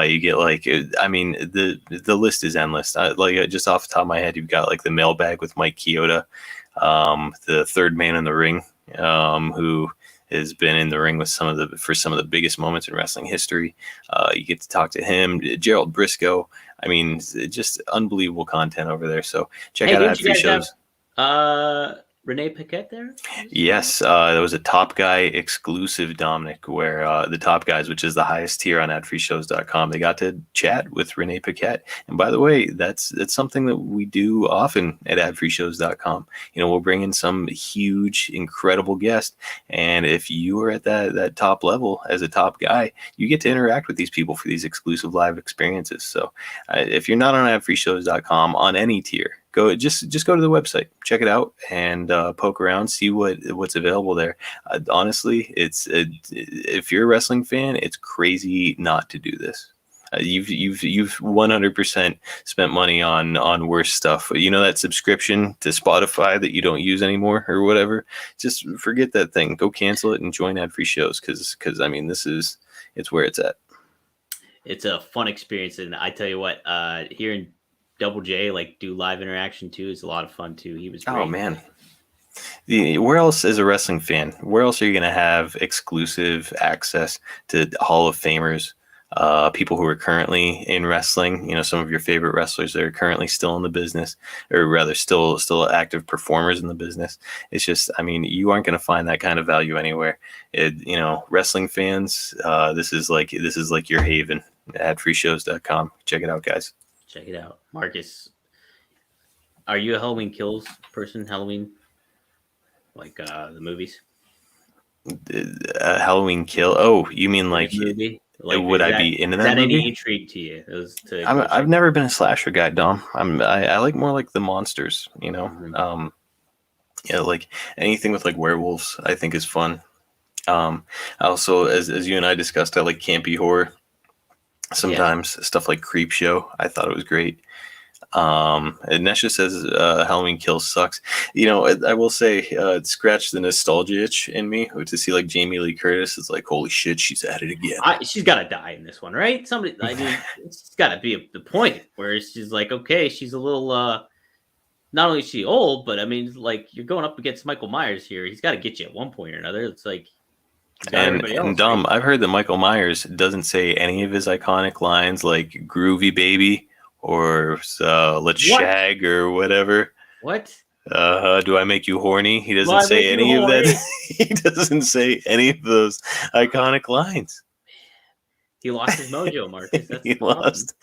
You get like, I mean, the list is endless. Just off the top of my head, you've got like the mailbag with Mike Chioda, the third man in the ring, who has been in the ring with some of the biggest moments in wrestling history. You get to talk to him, Gerald Briscoe. I mean, just unbelievable content over there. So check out Ad Free Shows. Renee Paquette there? Yes, there was a Top Guy exclusive, Dominic, where the Top Guys, which is the highest tier on adfreeshows.com, they got to chat with Renee Paquette. And by the way, that's something that we do often at adfreeshows.com. We'll bring in some huge, incredible guest, and if you are at that top level as a top guy, you get to interact with these people for these exclusive live experiences. So if you're not on adfreeshows.com on any tier, just go to the website, check it out, and poke around, see what's available there. Honestly, if you're a wrestling fan, it's crazy not to do this. You've 100% spent money on worse stuff. That subscription to Spotify that you don't use anymore or whatever. Just forget that thing. Go cancel it and join Ad Free Shows because I mean it's where it's at. It's a fun experience, and I tell you what, hearing Double J do live interaction too is a lot of fun too. He was great. Oh man, where else, as a wrestling fan, where else are you going to have exclusive access to Hall of Famers, people who are currently in wrestling? Some of your favorite wrestlers that are currently still in the business, or rather still active performers in the business. It's just, I mean, you aren't going to find that kind of value anywhere. Wrestling fans, this is like your haven. Adfreeshows.com. Check it out, guys. Check it out. Marcus, are you a Halloween Kills person? Halloween? The movies? Halloween Kill? Oh, you mean movie? Would I be into that movie? Any intrigue to you? I've never been a slasher guy, Dom. I like more like the monsters, Mm-hmm. Like anything with werewolves, I think is fun. Also, as you and I discussed, I like campy horror. Sometimes stuff like Creep Show, I thought it was great. And Nesha says Halloween Kills sucks. I will say it scratched the nostalgia itch in me to see Jamie Lee Curtis. It's holy shit, she's at it again. She's got to die in this one, right? Somebody, it's got to be the point where she's okay, she's a little. Not only is she old, but I mean, you're going up against Michael Myers here. He's got to get you at one point or another. It's And Dom, right? I've heard that Michael Myers doesn't say any of his iconic lines like "groovy baby" or "let's shag" or whatever. What? Do I make you horny? He doesn't say any of that. He doesn't say any of those iconic lines. He lost his mojo, Marcus. That's He lost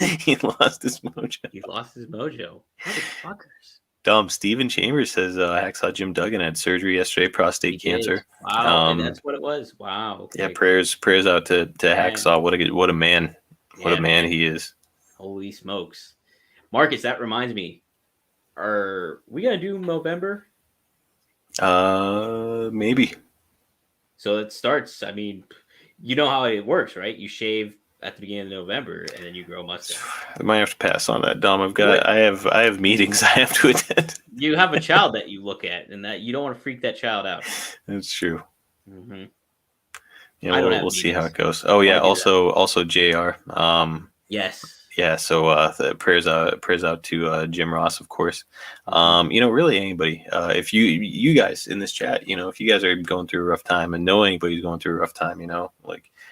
his mojo. He lost his mojo. Motherfuckers. Dom, Steven Chambers says Hacksaw Jim Duggan had surgery yesterday, prostate cancer. Wow, and that's what it was. Wow. Okay. Yeah, prayers out to Hacksaw. What a man. What a man he is. Holy smokes. Marcus, that reminds me. Are we going to do Movember? Maybe. So it starts, I mean, you know how it works, right? You shave at the beginning of November, and then you grow a mustache. I might have to pass on that, Dom. I have meetings I have to attend. You have a child that you look at, and that you don't want to freak that child out. That's true. Mm-hmm. Yeah, we'll see how it goes. Oh yeah, also JR. Yes. Yeah. So prayers out to Jim Ross, of course. Really anybody. If you guys in this chat, if you guys are going through a rough time and know anybody's going through a rough time,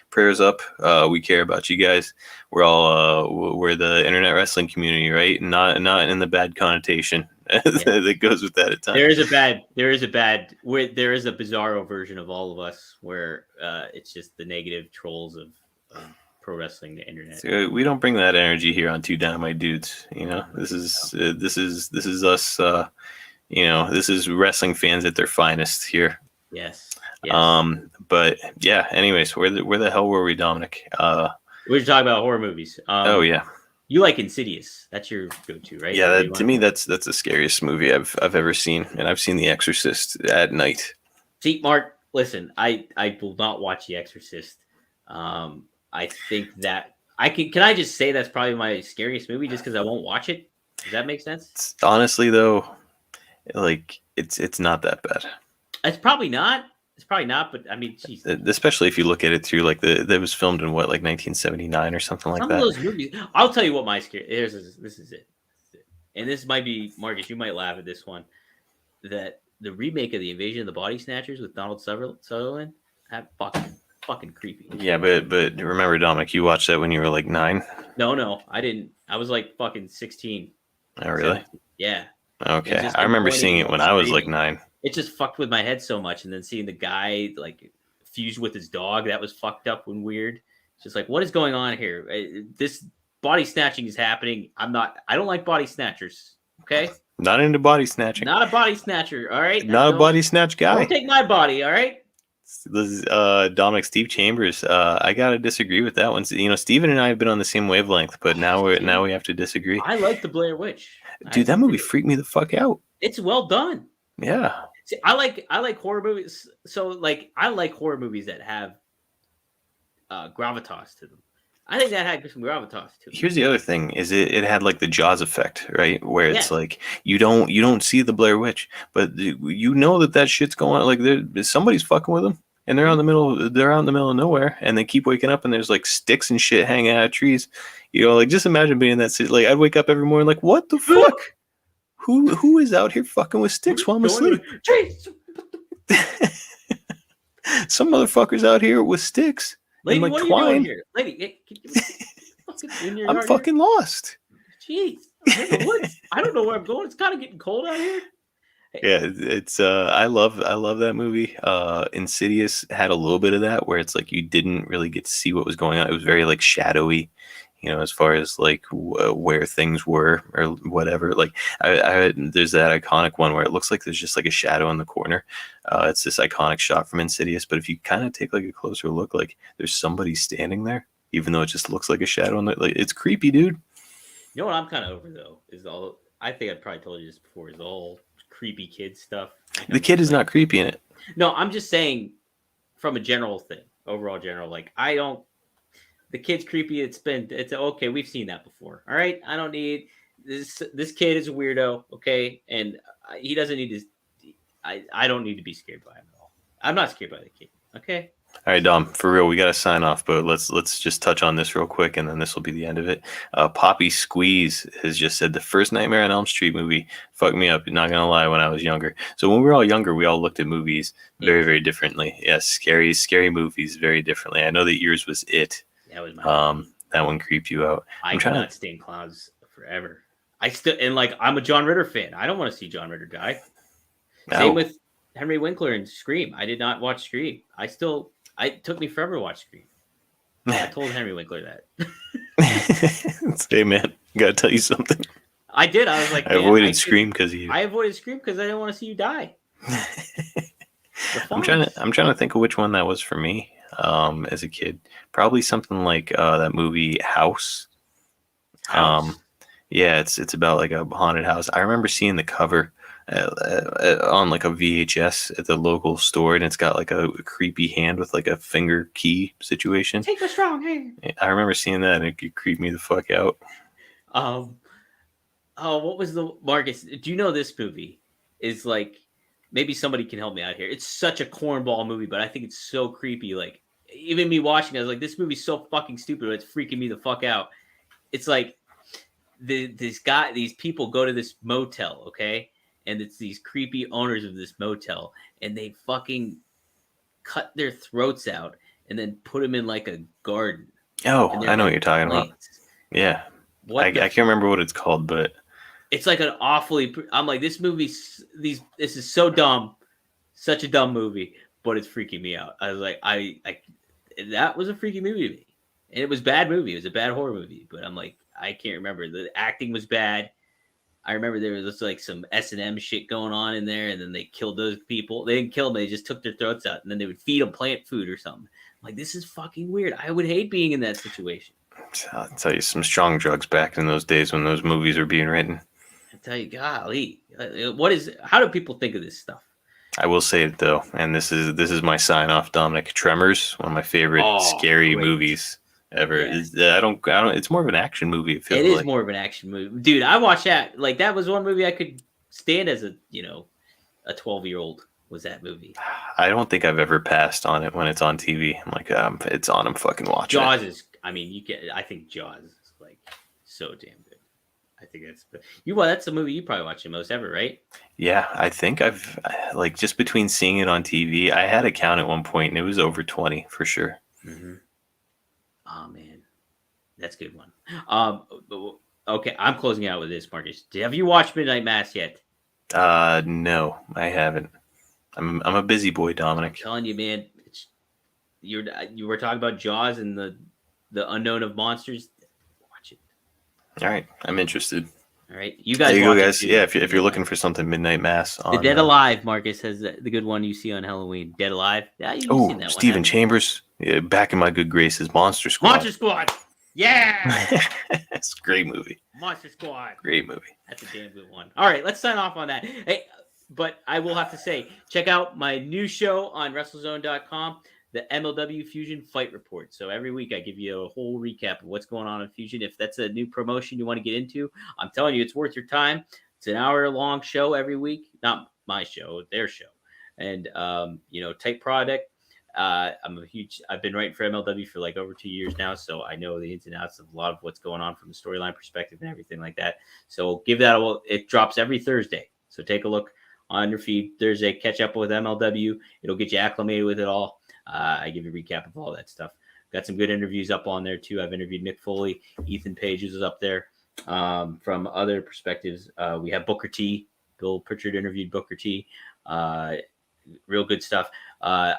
prayers up. We care about you guys. We're all we're the internet wrestling community, right? Not in the bad connotation that goes with that at times. There is a bizarro version of all of us where it's just the negative trolls of pro wrestling, the internet. So we don't bring that energy here on Two Dynamite Dudes. This is us. This is wrestling fans at their finest here. Yes. But yeah. Anyways, where the hell were we, Dominic? We were talking about horror movies. Oh yeah. You like Insidious? That's your go-to, right? Yeah. To me, that's the scariest movie I've ever seen, and I've seen The Exorcist at night. See, Mark, listen, I will not watch The Exorcist. I think that I can I just say that's probably my scariest movie just because I won't watch it? Does that make sense? Honestly, though, like it's not that bad. It's probably not. It's probably not. But I mean, geez. Especially if you look at it through like that was filmed in what, like 1979 or something like Some that. of those movies. I'll tell you what my scare. This is it. And this might be, Marcus, you might laugh at this one. That the remake of the Invasion of the Body Snatchers with Donald Sutherland, that fucking creepy. Yeah, but remember, Dominic, you watched that when you were like 9? No, I didn't. I was like fucking 16. Oh, really? 17. Yeah. Okay, I remember seeing it when I was like 9. It just fucked with my head so much, and then seeing the guy like fused with his dog, that was fucked up and weird. It's just like, what is going on here? This body snatching is happening. I don't like body snatchers. Okay. Not into body snatching. Not a body snatcher. All right. Not a body snatch guy. Don't take my body. All right. This is Dominic Steve Chambers. I gotta disagree with that one. You know, Steven and I have been on the same wavelength, but now we have to disagree. I like the Blair Witch. Dude, that movie freaked me the fuck out. It's well done. Yeah. See, I like horror movies. So like I like horror movies that have gravitas to them. I think that had some gravitas to it. Here's the other thing: is it had like the Jaws effect, right? Where it's like you don't see the Blair Witch, but you know that shit's going on. Like somebody's fucking with them, and they're out in the middle of nowhere, and they keep waking up, and there's like sticks and shit hanging out of trees. You know, like just imagine being in that city. Like I'd wake up every morning, like, what the fuck? Who is out here fucking with sticks while I'm asleep? Some motherfuckers out here with sticks. Lady, and, like, what are twine. you doing here? Lady, I'm fucking lost. Jeez. I don't know where I'm going. It's kind of getting cold out here. Yeah, it's I love that movie. Insidious had a little bit of that where it's like you didn't really get to see what was going on. It was very like shadowy, you know, as far as like where things were or whatever. Like there's that iconic one where it looks like there's just like a shadow in the corner. It's this iconic shot from Insidious, but if you kind of take like a closer look, like there's somebody standing there, even though it just looks like a shadow. Like it's creepy, dude. You know what I'm kind of over though is all. I think I probably told you this before. Is the whole creepy kid stuff. The kid is not creepy in it. No, I'm just saying from a general thing, overall general. Like I don't. The kid's creepy. It's okay. We've seen that before. All right. I don't need this. This kid is a weirdo. Okay, and he doesn't need to. I don't need to be scared by him at all. I'm not scared by the kid. Okay. All right, Dom, for real, we got to sign off, but let's just touch on this real quick, and then this will be the end of it. Poppy Squeeze has just said the first Nightmare on Elm Street movie fucked me up, not going to lie, when I was younger. So when we were all younger, we all looked at movies very, very differently. Yes, scary movies very differently. I know that yours was It. That was my that one creeped you out. I cannot stand clowns forever. I'm a John Ritter fan. I don't want to see John Ritter die. Same with Henry Winkler and Scream. I did not watch Scream. It took me forever to watch Scream. I told Henry Winkler that. Hey, man, gotta tell you something. I did. I was like, I avoided Scream because you. I avoided Scream because I didn't want to see you die. I'm trying to think of which one that was for me. As a kid, probably something like that movie House. Yeah, it's about like a haunted house. I remember seeing the cover on like a VHS at the local store, and it's got like a creepy hand with like a finger key situation. Take a strong hand. I remember seeing that, and it creeped me the fuck out. What was the Marcus? Do you know this movie is like? Maybe somebody can help me out here. It's such a cornball movie, but I think it's so creepy. Like even me watching it, I was like, this movie's so fucking stupid, but it's freaking me the fuck out. It's like these people go to this motel, okay? And it's these creepy owners of this motel, and they fucking cut their throats out and then put them in like a garden. Oh, I know what you're talking about. Yeah. I can't remember what it's called, but it's like an awfully. I'm like, this movie's this is so dumb, such a dumb movie, but it's freaking me out. I was like, that was a freaky movie to me, and it was a bad movie. It was a bad horror movie, but I'm like, I can't remember. The acting was bad. I remember there was like some S&M shit going on in there, and then they killed those people. They didn't kill them; they just took their throats out, and then they would feed them plant food or something. I'm like, this is fucking weird. I would hate being in that situation. I'll tell you, some strong drugs back in those days when those movies were being written. I tell you, golly, how do people think of this stuff? I will say it though, and this is my sign off, Dominic. Tremors, one of my favorite scary movies ever. Yeah. I don't. It's more of an action movie. It feels It is like. more of an action movie, dude. I watched that. Like that was one movie I could stand as a 12-year-old. Was that movie? I don't think I've ever passed on it when it's on TV. I'm like, it's on. I'm fucking watching Jaws it. is. I mean, you get. I think Jaws is like so damn good. I think that's the movie you probably watch the most ever, right? Yeah, I think I've like just between seeing it on TV, I had a count at one point, and it was over 20 for sure. Mm-hmm. Oh man, that's a good one. Okay, I'm closing out with this, Marcus. Have you watched Midnight Mass yet? No, I haven't. I'm a busy boy, Dominic. I'm telling you, man. You were talking about Jaws and the unknown of monsters. Watch it. All right, I'm interested. All right, you guys. There you go, watch it guys. too. Yeah, if you're looking for something, Midnight Mass on The Dead Alive, Marcus has the good one you see on Halloween. Dead Alive. Yeah, you've seen that Stephen one. Chambers, back in my good graces. Monster Squad. Monster Squad. Yeah. It's a great movie. Monster Squad. Great movie. That's a damn good one. All right, let's sign off on that. Hey, but I will have to say, check out my new show on WrestleZone.com, the MLW Fusion Fight Report. So every week I give you a whole recap of what's going on in Fusion. If that's a new promotion you want to get into, I'm telling you, it's worth your time. It's an hour-long show every week. Not my show, their show. And, tight product. I've been writing for MLW for like over 2 years now, so I know the ins and outs of a lot of what's going on from the storyline perspective and everything like that. So give that it drops every Thursday. So take a look on your feed Thursday, catch up with MLW. It'll get you acclimated with it all. I give you a recap of all that stuff. Got some good interviews up on there too. I've interviewed Mick Foley, Ethan Page is up there. From other perspectives, we have Booker T. Bill Pritchard interviewed Booker T. Real good stuff. I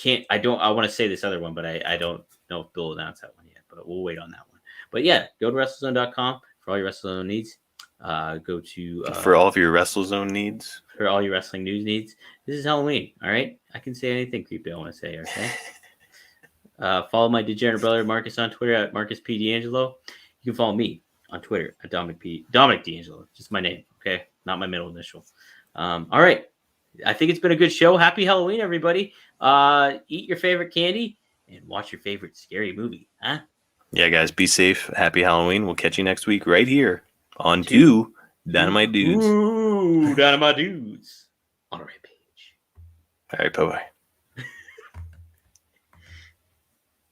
want to say this other one, but I don't know if Bill announced that one yet, but we'll wait on that one. But yeah, go to WrestleZone.com for all your WrestleZone needs. Go to for all of your WrestleZone needs. For all your wrestling news needs. This is Halloween, all right? I can say anything creepy I want to say, okay? Follow my degenerate brother Marcus on Twitter at Marcus P. DeAngelo. You can follow me on Twitter at Dominic DeAngelo. Just my name, okay? Not my middle initial. All right. I think it's been a good show. Happy Halloween, everybody. Eat your favorite candy and watch your favorite scary movie, huh? Yeah, guys, be safe. Happy Halloween. We'll catch you next week right here on two Dynamite Dudes. Ooh, Dynamite Dudes on a Rampage. All right, bye-bye.